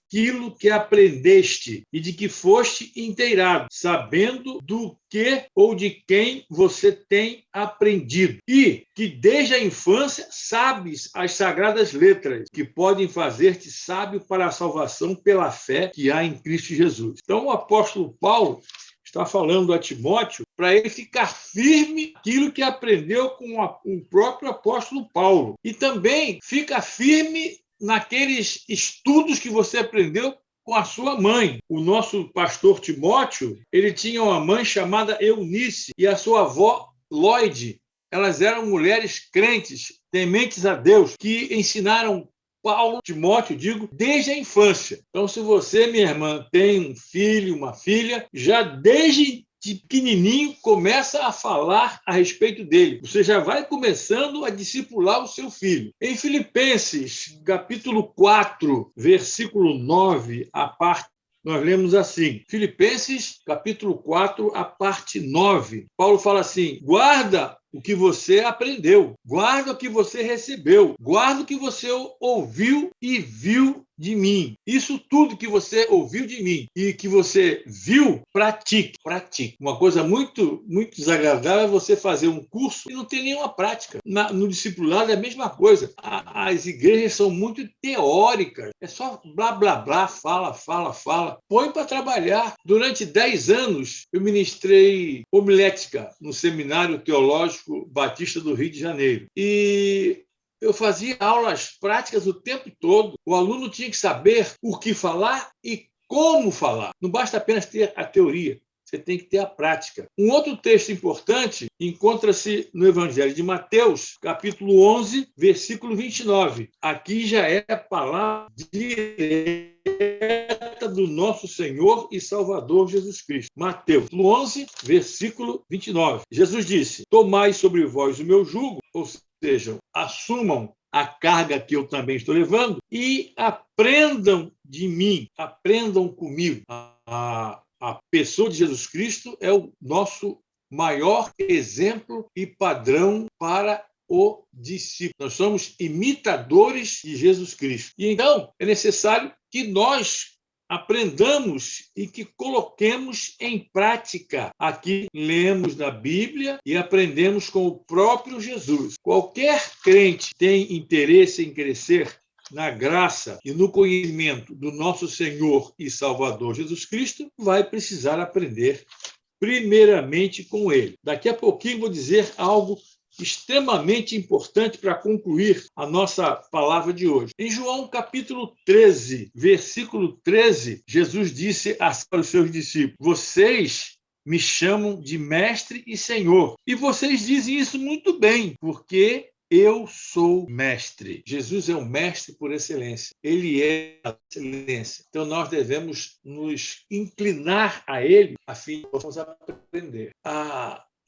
aquilo que aprendeste e de que foste inteirado, sabendo do que ou de quem você tem aprendido. E que desde a infância sabes as sagradas letras, que podem fazer-te sábio para a salvação pela fé que há em Cristo Jesus. Então, o apóstolo Paulo está falando a Timóteo para ele ficar firme naquilo que aprendeu com o próprio apóstolo Paulo. E também fica firme naqueles estudos que você aprendeu com a sua mãe. O nosso pastor Timóteo, ele tinha uma mãe chamada Eunice e a sua avó Lloyd. Elas eram mulheres crentes, tementes a Deus, que ensinaram Paulo, Timóteo, desde a infância. Então, se você, minha irmã, tem um filho, uma filha, já desde pequenininho começa a falar a respeito dele. Você já vai começando a discipular o seu filho. Em Filipenses, capítulo 4, versículo 9, a parte, nós lemos assim, Filipenses, capítulo 4, a parte 9. Paulo fala assim, guarda o que você aprendeu, guarda o que você recebeu, guarda o que você ouviu e viu de mim. Isso tudo que você ouviu de mim e que você viu, pratique. Uma coisa muito, muito desagradável é você fazer um curso e não ter nenhuma prática. No discipulado é a mesma coisa. As igrejas são muito teóricas. É só blá, blá, blá, fala. Põe para trabalhar. Durante 10 anos, eu ministrei homilética no Seminário Teológico Batista do Rio de Janeiro. E eu fazia aulas práticas o tempo todo. O aluno tinha que saber o que falar e como falar. Não basta apenas ter a teoria, você tem que ter a prática. Um outro texto importante encontra-se no Evangelho de Mateus, capítulo 11, versículo 29. Aqui já é a palavra direta do nosso Senhor e Salvador Jesus Cristo. Mateus 11, versículo 29. Jesus disse, tomai sobre vós o meu jugo, ou seja, assumam a carga que eu também estou levando e aprendam de mim, aprendam comigo. A pessoa de Jesus Cristo é o nosso maior exemplo e padrão para o discípulo. Nós somos imitadores de Jesus Cristo. E então é necessário que nós aprendamos e que coloquemos em prática. Aqui lemos na Bíblia e aprendemos com o próprio Jesus. Qualquer crente tem interesse em crescer na graça e no conhecimento do nosso Senhor e Salvador Jesus Cristo, vai precisar aprender primeiramente com Ele. Daqui a pouquinho vou dizer algo extremamente importante para concluir a nossa palavra de hoje. Em João capítulo 13, versículo 13, Jesus disse para os seus discípulos, vocês me chamam de mestre e senhor. E vocês dizem isso muito bem, porque eu sou mestre. Jesus é o mestre por excelência. Ele é a excelência. Então, nós devemos nos inclinar a Ele a fim de possamos aprender.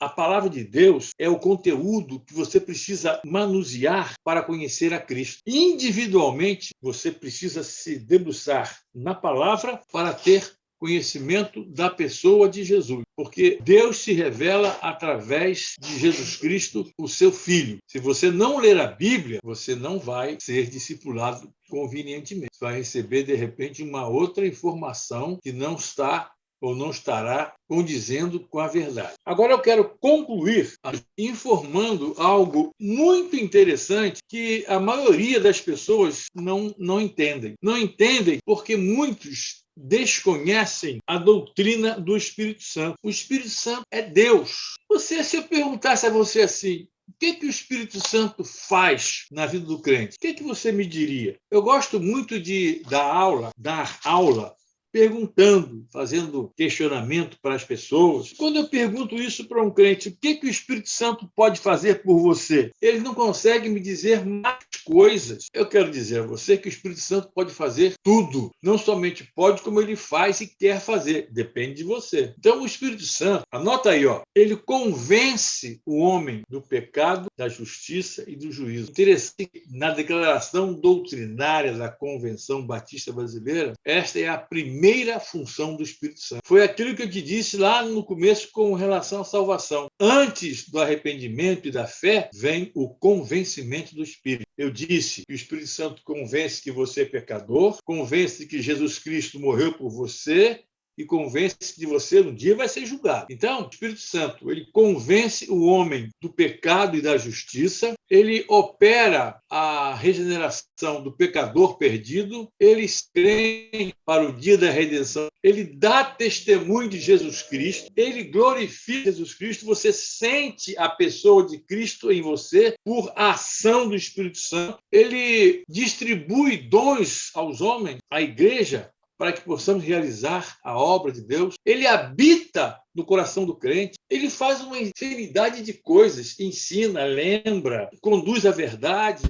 A palavra de Deus é o conteúdo que você precisa manusear para conhecer a Cristo. Individualmente, você precisa se debruçar na palavra para ter conhecimento da pessoa de Jesus, porque Deus se revela através de Jesus Cristo, o seu Filho. Se você não ler a Bíblia, você não vai ser discipulado convenientemente. Você vai receber, de repente, uma outra informação que não está ou não estará condizendo com a verdade. Agora eu quero concluir informando algo muito interessante que a maioria das pessoas não entendem. Não entendem porque muitos desconhecem a doutrina do Espírito Santo. O Espírito Santo é Deus. Se eu perguntasse a você assim, o que o Espírito Santo faz na vida do crente? O que você me diria? Eu gosto muito de dar aula, perguntando, fazendo questionamento para as pessoas. Quando eu pergunto isso para um crente, o que o Espírito Santo pode fazer por você? Ele não consegue me dizer mais coisas. Eu quero dizer a você que o Espírito Santo pode fazer tudo. Não somente pode, como ele faz e quer fazer. Depende de você. Então, o Espírito Santo, anota aí, ele convence o homem do pecado, da justiça e do juízo. Interessante, na declaração doutrinária da Convenção Batista Brasileira, esta é a primeira primeira função do Espírito Santo. Foi aquilo que eu te disse lá no começo com relação à salvação. Antes do arrependimento e da fé, vem o convencimento do Espírito. Eu disse que o Espírito Santo convence que você é pecador, convence que Jesus Cristo morreu por você e convence que você um dia vai ser julgado. Então, o Espírito Santo, ele convence o homem do pecado e da justiça, ele opera a regeneração do pecador perdido, ele escreve para o dia da redenção, ele dá testemunho de Jesus Cristo, ele glorifica Jesus Cristo, você sente a pessoa de Cristo em você por ação do Espírito Santo, ele distribui dons aos homens, à igreja, para que possamos realizar a obra de Deus. Ele habita no coração do crente, ele faz uma infinidade de coisas, ensina, lembra, conduz à verdade.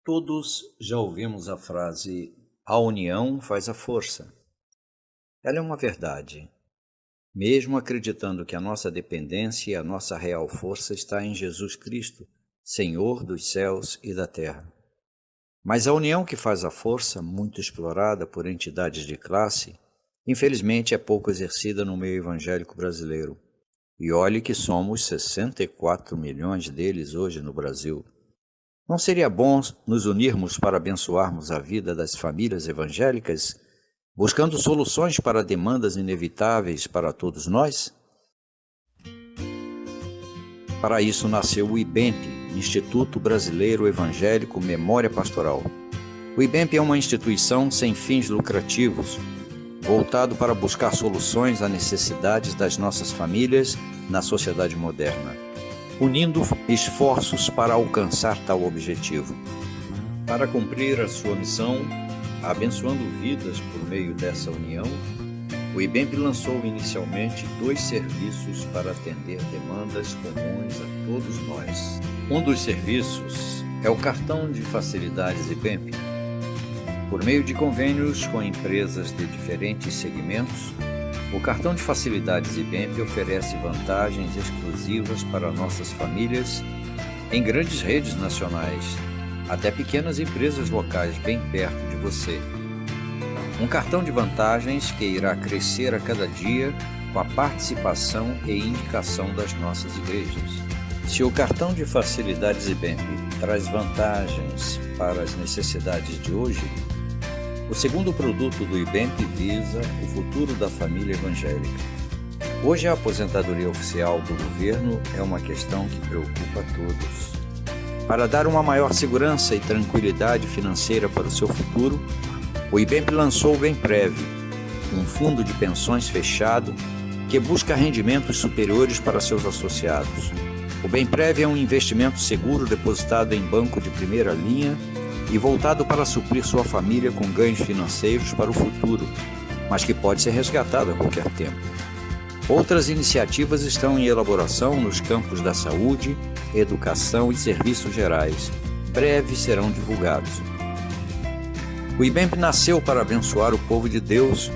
Todos já ouvimos a frase: a união faz a força. Ela é uma verdade. Mesmo acreditando que a nossa dependência e a nossa real força está em Jesus Cristo, Senhor dos céus e da terra. Mas a união que faz a força, muito explorada por entidades de classe, infelizmente é pouco exercida no meio evangélico brasileiro. E olhe que somos 64 milhões deles hoje no Brasil. Não seria bom nos unirmos para abençoarmos a vida das famílias evangélicas, buscando soluções para demandas inevitáveis para todos nós? Para isso nasceu o IBEMP, Instituto Brasileiro Evangélico Memória Pastoral. O IBEMP é uma instituição sem fins lucrativos, voltado para buscar soluções às necessidades das nossas famílias na sociedade moderna, unindo esforços para alcançar tal objetivo. Para cumprir a sua missão, abençoando vidas por meio dessa união, o IBEMP lançou inicialmente 2 serviços para atender demandas comuns a todos nós. Um dos serviços é o cartão de facilidades IBEMP. Por meio de convênios com empresas de diferentes segmentos, o cartão de facilidades IBEMP oferece vantagens exclusivas para nossas famílias em grandes redes nacionais, até pequenas empresas locais bem perto de você. Um cartão de vantagens que irá crescer a cada dia com a participação e indicação das nossas igrejas. Se o cartão de facilidades IBEMP traz vantagens para as necessidades de hoje, o segundo produto do IBEMP visa o futuro da família evangélica. Hoje a aposentadoria oficial do governo é uma questão que preocupa a todos. Para dar uma maior segurança e tranquilidade financeira para o seu futuro, o IBEMP lançou o Bemprev, um fundo de pensões fechado que busca rendimentos superiores para seus associados. O Bemprev é um investimento seguro depositado em banco de primeira linha e voltado para suprir sua família com ganhos financeiros para o futuro, mas que pode ser resgatado a qualquer tempo. Outras iniciativas estão em elaboração nos campos da saúde, educação e serviços gerais. Breve serão divulgados. O IBEMP nasceu para abençoar o povo de Deus.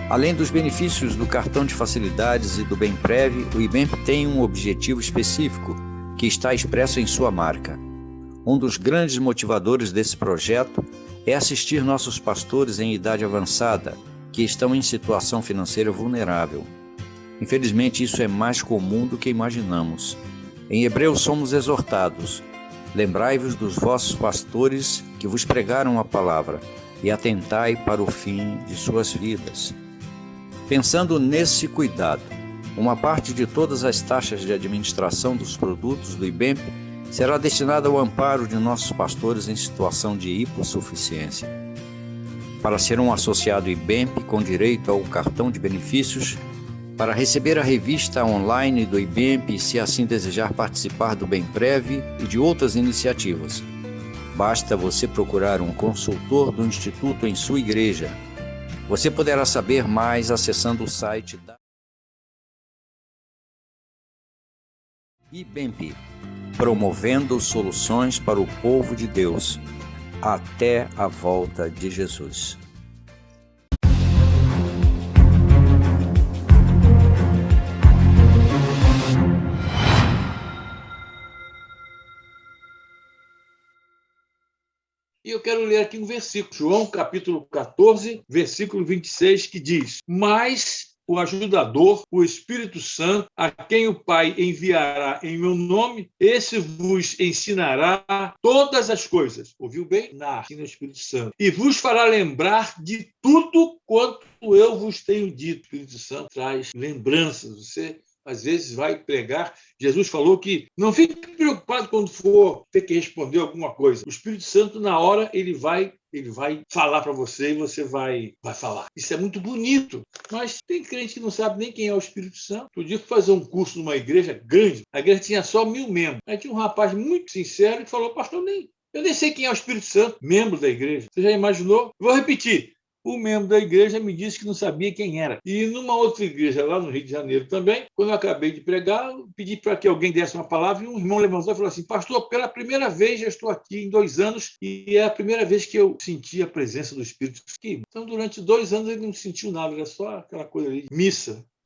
Além dos benefícios do cartão de facilidades e do Bemprev, o IBEMP tem um objetivo específico que está expresso em sua marca. Um dos grandes motivadores desse projeto é assistir nossos pastores em idade avançada, que estão em situação financeira vulnerável. Infelizmente, isso é mais comum do que imaginamos. Em Hebreus somos exortados: lembrai-vos dos vossos pastores que vos pregaram a palavra e atentai para o fim de suas vidas. Pensando nesse cuidado, uma parte de todas as taxas de administração dos produtos do IBEMP será destinada ao amparo de nossos pastores em situação de hipossuficiência. Para ser um associado IBEMP com direito ao cartão de benefícios, para receber a revista online do IBEMP e, se assim desejar, participar do Bemprev e de outras iniciativas, basta você procurar um consultor do Instituto em sua igreja. Você poderá saber mais acessando o site da IBEMP, promovendo soluções para o povo de Deus, até a volta de Jesus. E eu quero ler aqui um versículo, João capítulo 14, versículo 26, que diz: mas o ajudador, o Espírito Santo, a quem o Pai enviará em meu nome, esse vos ensinará todas as coisas. Ouviu bem? Ensina o Espírito Santo. E vos fará lembrar de tudo quanto eu vos tenho dito. O Espírito Santo traz lembranças. Você, às vezes, vai pregar. Jesus falou que não fique preocupado quando for ter que responder alguma coisa. O Espírito Santo, na hora, ele vai falar para você e você vai falar. Isso é muito bonito. Mas tem crente que não sabe nem quem é o Espírito Santo. Outro dia, fui fazer um curso numa igreja grande. A igreja tinha só 1000 membros. Aí tinha um rapaz muito sincero que falou: pastor, eu nem sei quem é o Espírito Santo, membro da igreja. Você já imaginou? Vou repetir. O membro da igreja me disse que não sabia quem era. E numa outra igreja lá no Rio de Janeiro também, quando eu acabei de pregar, eu pedi para que alguém desse uma palavra e um irmão levantou e falou assim: pastor, pela primeira vez já estou aqui em 2 anos e é a primeira vez que eu senti a presença do Espírito Santo. Então, durante 2 anos ele não sentiu nada, era só aquela coisa ali,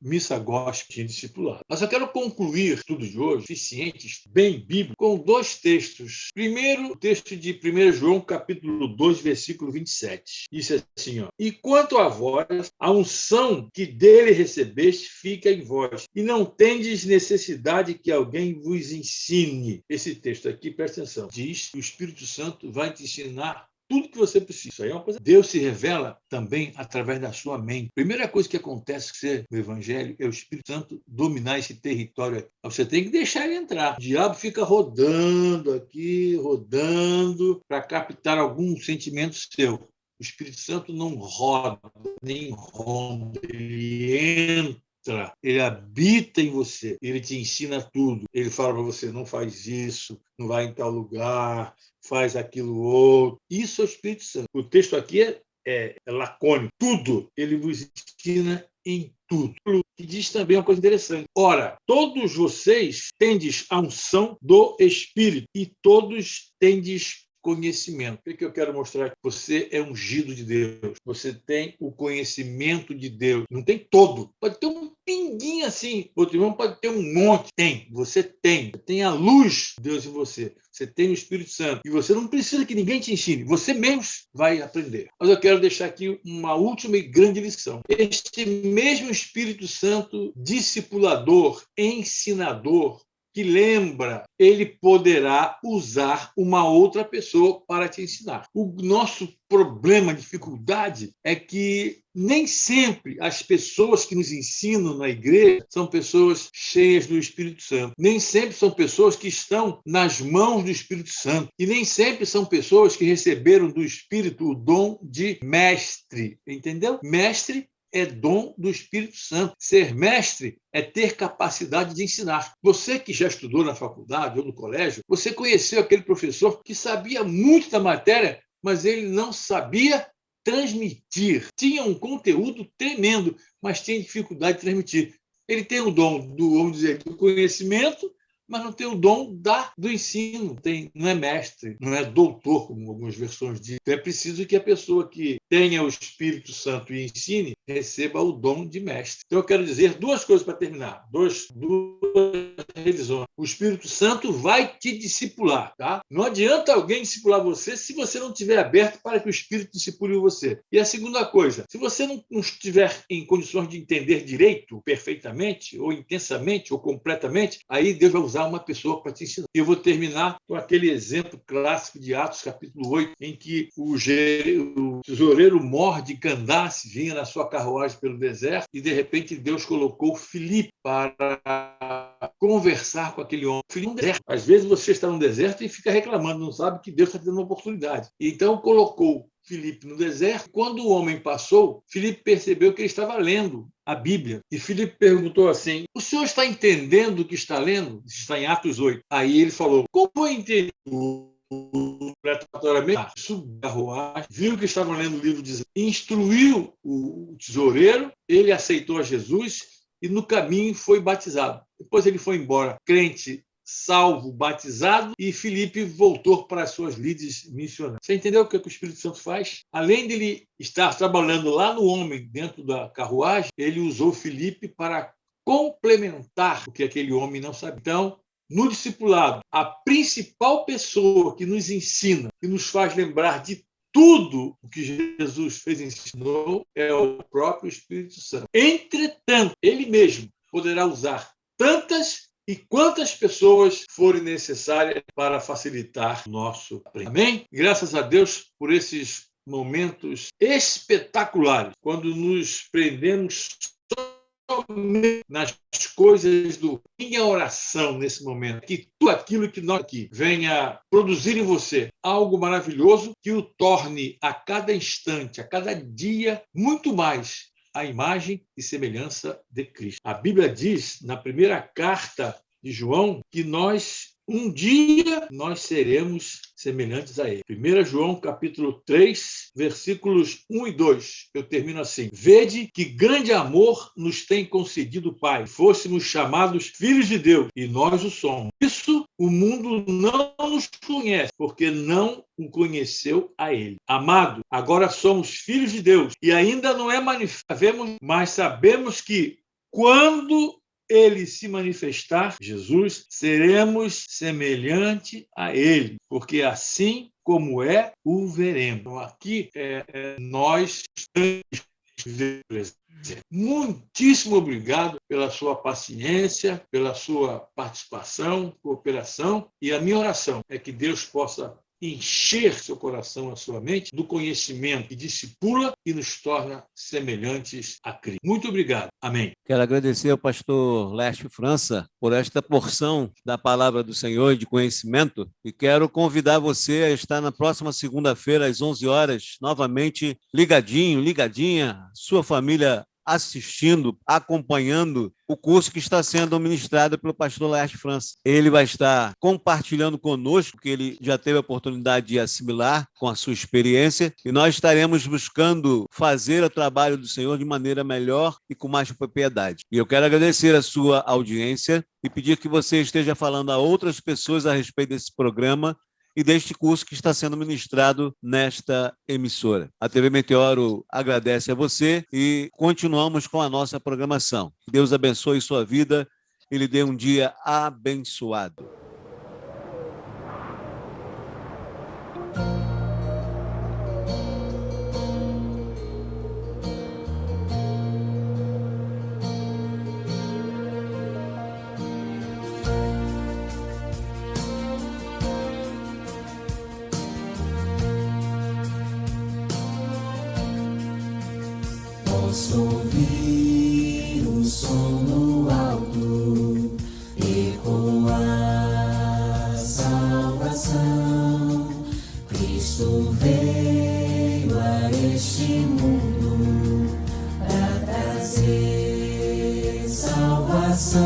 missa gospel discipulado. Mas eu quero concluir o estudo de hoje, eficiente, bem bíblico, com 2 textos. Primeiro, o texto de 1 João, capítulo 2, versículo 27. Diz assim, ó: e quanto a vós, a unção que dele recebeste fica em vós, e não tendes necessidade que alguém vos ensine. Esse texto aqui, presta atenção, diz que o Espírito Santo vai te ensinar tudo que você precisa. Isso aí é uma coisa. Deus se revela também através da sua mente. Primeira coisa que acontece no Evangelho é o Espírito Santo dominar esse território aqui. Você tem que deixar ele entrar. O diabo fica rodando aqui, rodando, para captar algum sentimento seu. O Espírito Santo não roda, nem ronda. Ele entra, ele habita em você, ele te ensina tudo. Ele fala para você: não faz isso, não vai em tal lugar, faz aquilo outro. Isso é o Espírito Santo. O texto aqui é lacônico. Tudo ele vos ensina em tudo. E diz também uma coisa interessante: ora, todos vocês tendes a unção do Espírito e todos tendes conhecimento. O que eu quero mostrar aqui? Você é ungido de Deus. Você tem o conhecimento de Deus. Não tem todo. Pode ter um pinguinho assim. Outro irmão pode ter um monte. Tem. Você tem. Tem a luz de Deus em você. Você tem o Espírito Santo. E você não precisa que ninguém te ensine. Você mesmo vai aprender. Mas eu quero deixar aqui uma última e grande lição. Este mesmo Espírito Santo, discipulador, ensinador, que lembra, ele poderá usar uma outra pessoa para te ensinar. O nosso problema, dificuldade, é que nem sempre as pessoas que nos ensinam na igreja são pessoas cheias do Espírito Santo. Nem sempre são pessoas que estão nas mãos do Espírito Santo. E nem sempre são pessoas que receberam do Espírito o dom de mestre. Entendeu? Mestre é dom do Espírito Santo. Ser mestre é ter capacidade de ensinar. Você que já estudou na faculdade ou no colégio, você conheceu aquele professor que sabia muito da matéria, mas ele não sabia transmitir. Tinha um conteúdo tremendo, mas tinha dificuldade de transmitir. Ele tem o dom vamos dizer, do conhecimento, mas não tem o dom do ensino. Não é mestre, não é doutor, como algumas versões dizem. Então é preciso que a pessoa que tenha o Espírito Santo e ensine, receba o dom de mestre. Então eu quero dizer 2 coisas para terminar. 2 revisões. O Espírito Santo vai te discipular, tá? Não adianta alguém discipular você se você não estiver aberto para que o Espírito discipule você. E a segunda coisa, se você não estiver em condições de entender direito, perfeitamente, ou intensamente, ou completamente, aí Deus vai usar uma pessoa para te ensinar. Eu vou terminar com aquele exemplo clássico de Atos, capítulo 8, em que o tesoureiro Mor de Candace vinha na sua carruagem pelo deserto e, de repente, Deus colocou Filipe para conversar com aquele homem. Filipe, no deserto. Às vezes você está no deserto e fica reclamando, não sabe que Deus está te dando uma oportunidade. Então, colocou Filipe no deserto. Quando o homem passou, Filipe percebeu que ele estava lendo a Bíblia. E Filipe perguntou assim: o senhor está entendendo o que está lendo? Isso está em Atos 8. Aí ele falou: como eu entendi? Subiu a carruagem, viu que estavam lendo o livro de Isaías, instruiu o tesoureiro, ele aceitou a Jesus e no caminho foi batizado. Depois ele foi embora, crente, salvo, batizado, e Filipe voltou para as suas lides missionárias. Você entendeu o que o Espírito Santo faz? Além de ele estar trabalhando lá no homem, dentro da carruagem, ele usou Filipe para complementar o que aquele homem não sabia. Então, no discipulado, a principal pessoa que nos ensina, que nos faz lembrar de tudo o que Jesus fez e ensinou, é o próprio Espírito Santo. Entretanto, ele mesmo poderá usar tantas e quantas pessoas forem necessárias para facilitar o nosso aprendizado. Amém? Graças a Deus por esses momentos espetaculares, quando nos prendemos somente nas coisas do minha oração nesse momento, que tudo aquilo que nós aqui venha produzir em você algo maravilhoso que o torne a cada instante, a cada dia, muito mais a imagem e semelhança de Cristo. A Bíblia diz, na primeira carta de João, que um dia nós seremos semelhantes a ele. 1 João, capítulo 3, versículos 1 e 2. Eu termino assim. Vede que grande amor nos tem concedido o Pai, fôssemos chamados filhos de Deus, e nós o somos. Isso o mundo não nos conhece, porque não o conheceu a ele. Amado, agora somos filhos de Deus, e ainda não é manifestado, mas sabemos que quando ele se manifestar, Jesus, seremos semelhante a ele, porque assim como é, o veremos. Então, aqui nós estamos. Muitíssimo obrigado pela sua paciência, pela sua participação, cooperação, e a minha oração é que Deus possa encher seu coração, a sua mente, do conhecimento que discipula e nos torna semelhantes a Cristo. Muito obrigado. Amém. Quero agradecer ao pastor Lécio França por esta porção da palavra do Senhor de conhecimento e quero convidar você a estar na próxima segunda-feira, às 11 horas, novamente ligadinho, ligadinha, sua família assistindo, acompanhando o curso que está sendo ministrado pelo pastor Lécio França. Ele vai estar compartilhando conosco, que ele já teve a oportunidade de assimilar com a sua experiência, e nós estaremos buscando fazer o trabalho do Senhor de maneira melhor e com mais propriedade. E eu quero agradecer a sua audiência e pedir que você esteja falando a outras pessoas a respeito desse programa e deste curso que está sendo ministrado nesta emissora. A TV Meteoro agradece a você e continuamos com a nossa programação. Deus abençoe sua vida e lhe dê um dia abençoado. Posso ouvir o som no alto, ecoar a salvação. Cristo veio a este mundo para trazer salvação.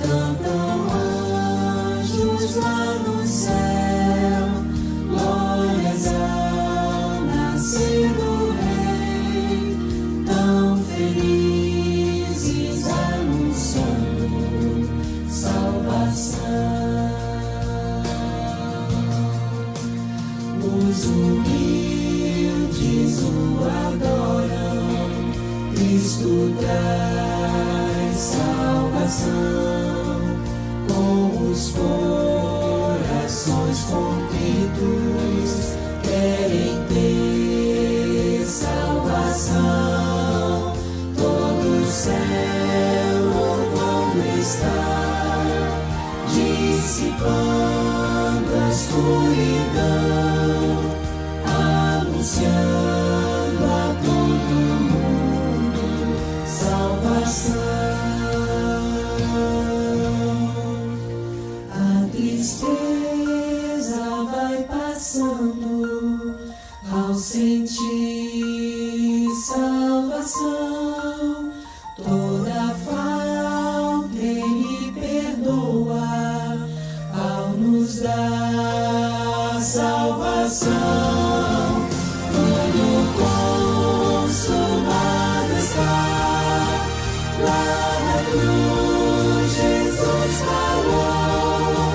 Cantam anjos lá no céu, glórias ao nascer do felizes anunciando salvação. Os humildes o adoram, Cristo traz salvação. Com os corações contritos querem ter salvação. Todo o céu louvando está, dissipando a escuridão, anunciando a todo mundo salvação. A tristeza vai passando ao sentir salvação. Toda falta Ele perdoa ao nos dar salvação. Tudo consumado está, lá na cruz Jesus falou,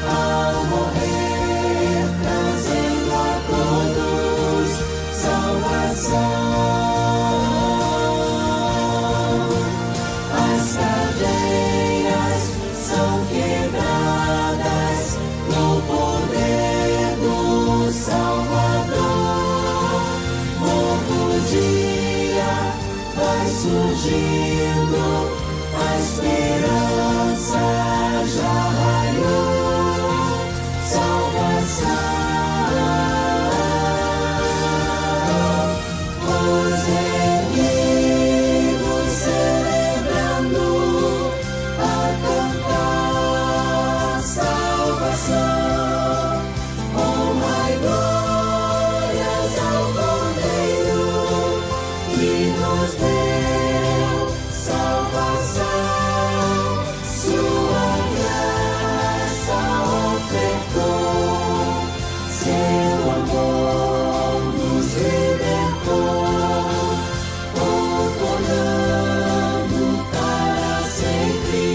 ao morrer trazendo a todos salvação. As cadeias são surgindo, a esperança já raiou, salvação. Os inimigos celebrando a cantar salvação, honra e glórias ao Cordeiro que nos deu salvação, sua graça ofertou, seu amor nos libertou, otorgando para sempre,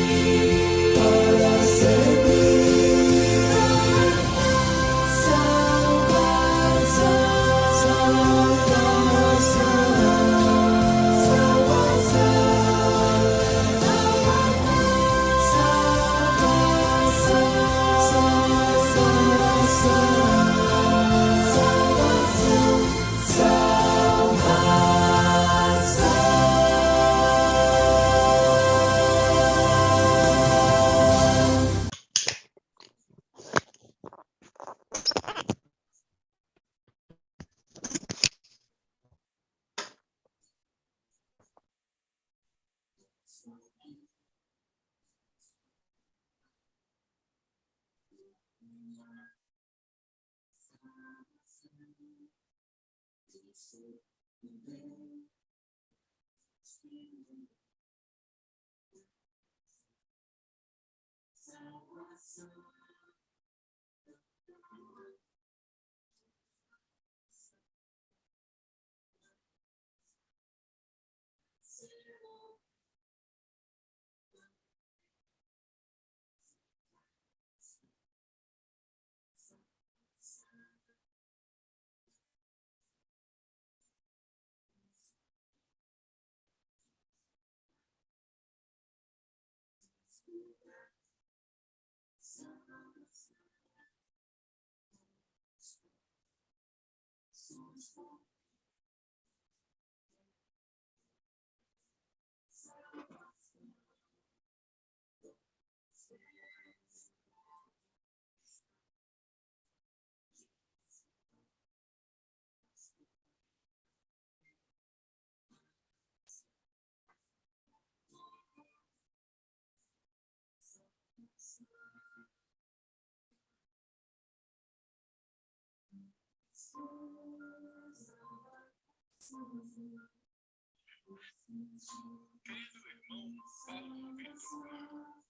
Querido irmão Paulo Vitor,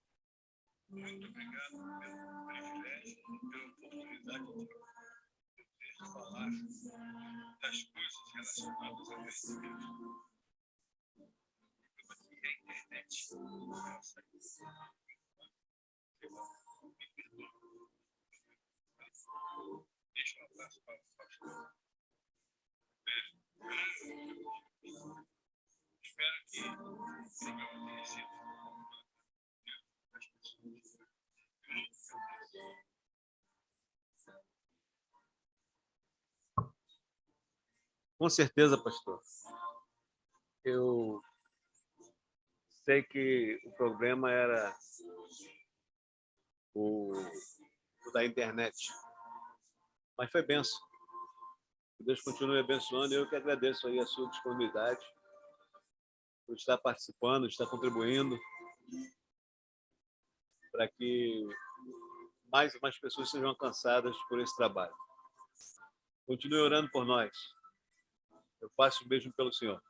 muito obrigado pelo privilégio e pela oportunidade de poder falar das coisas relacionadas a Cristo. Aqui é a internet. Deixa um abraço para o pastor. Espero que tenha oferecido as pessoas. Com certeza, pastor. Eu sei que o problema era o da internet, mas foi bênção. Que Deus continue abençoando. Eu que agradeço aí a sua disponibilidade por estar participando, estar contribuindo para que mais e mais pessoas sejam alcançadas por esse trabalho. Continue orando por nós. Eu faço o mesmo pelo Senhor.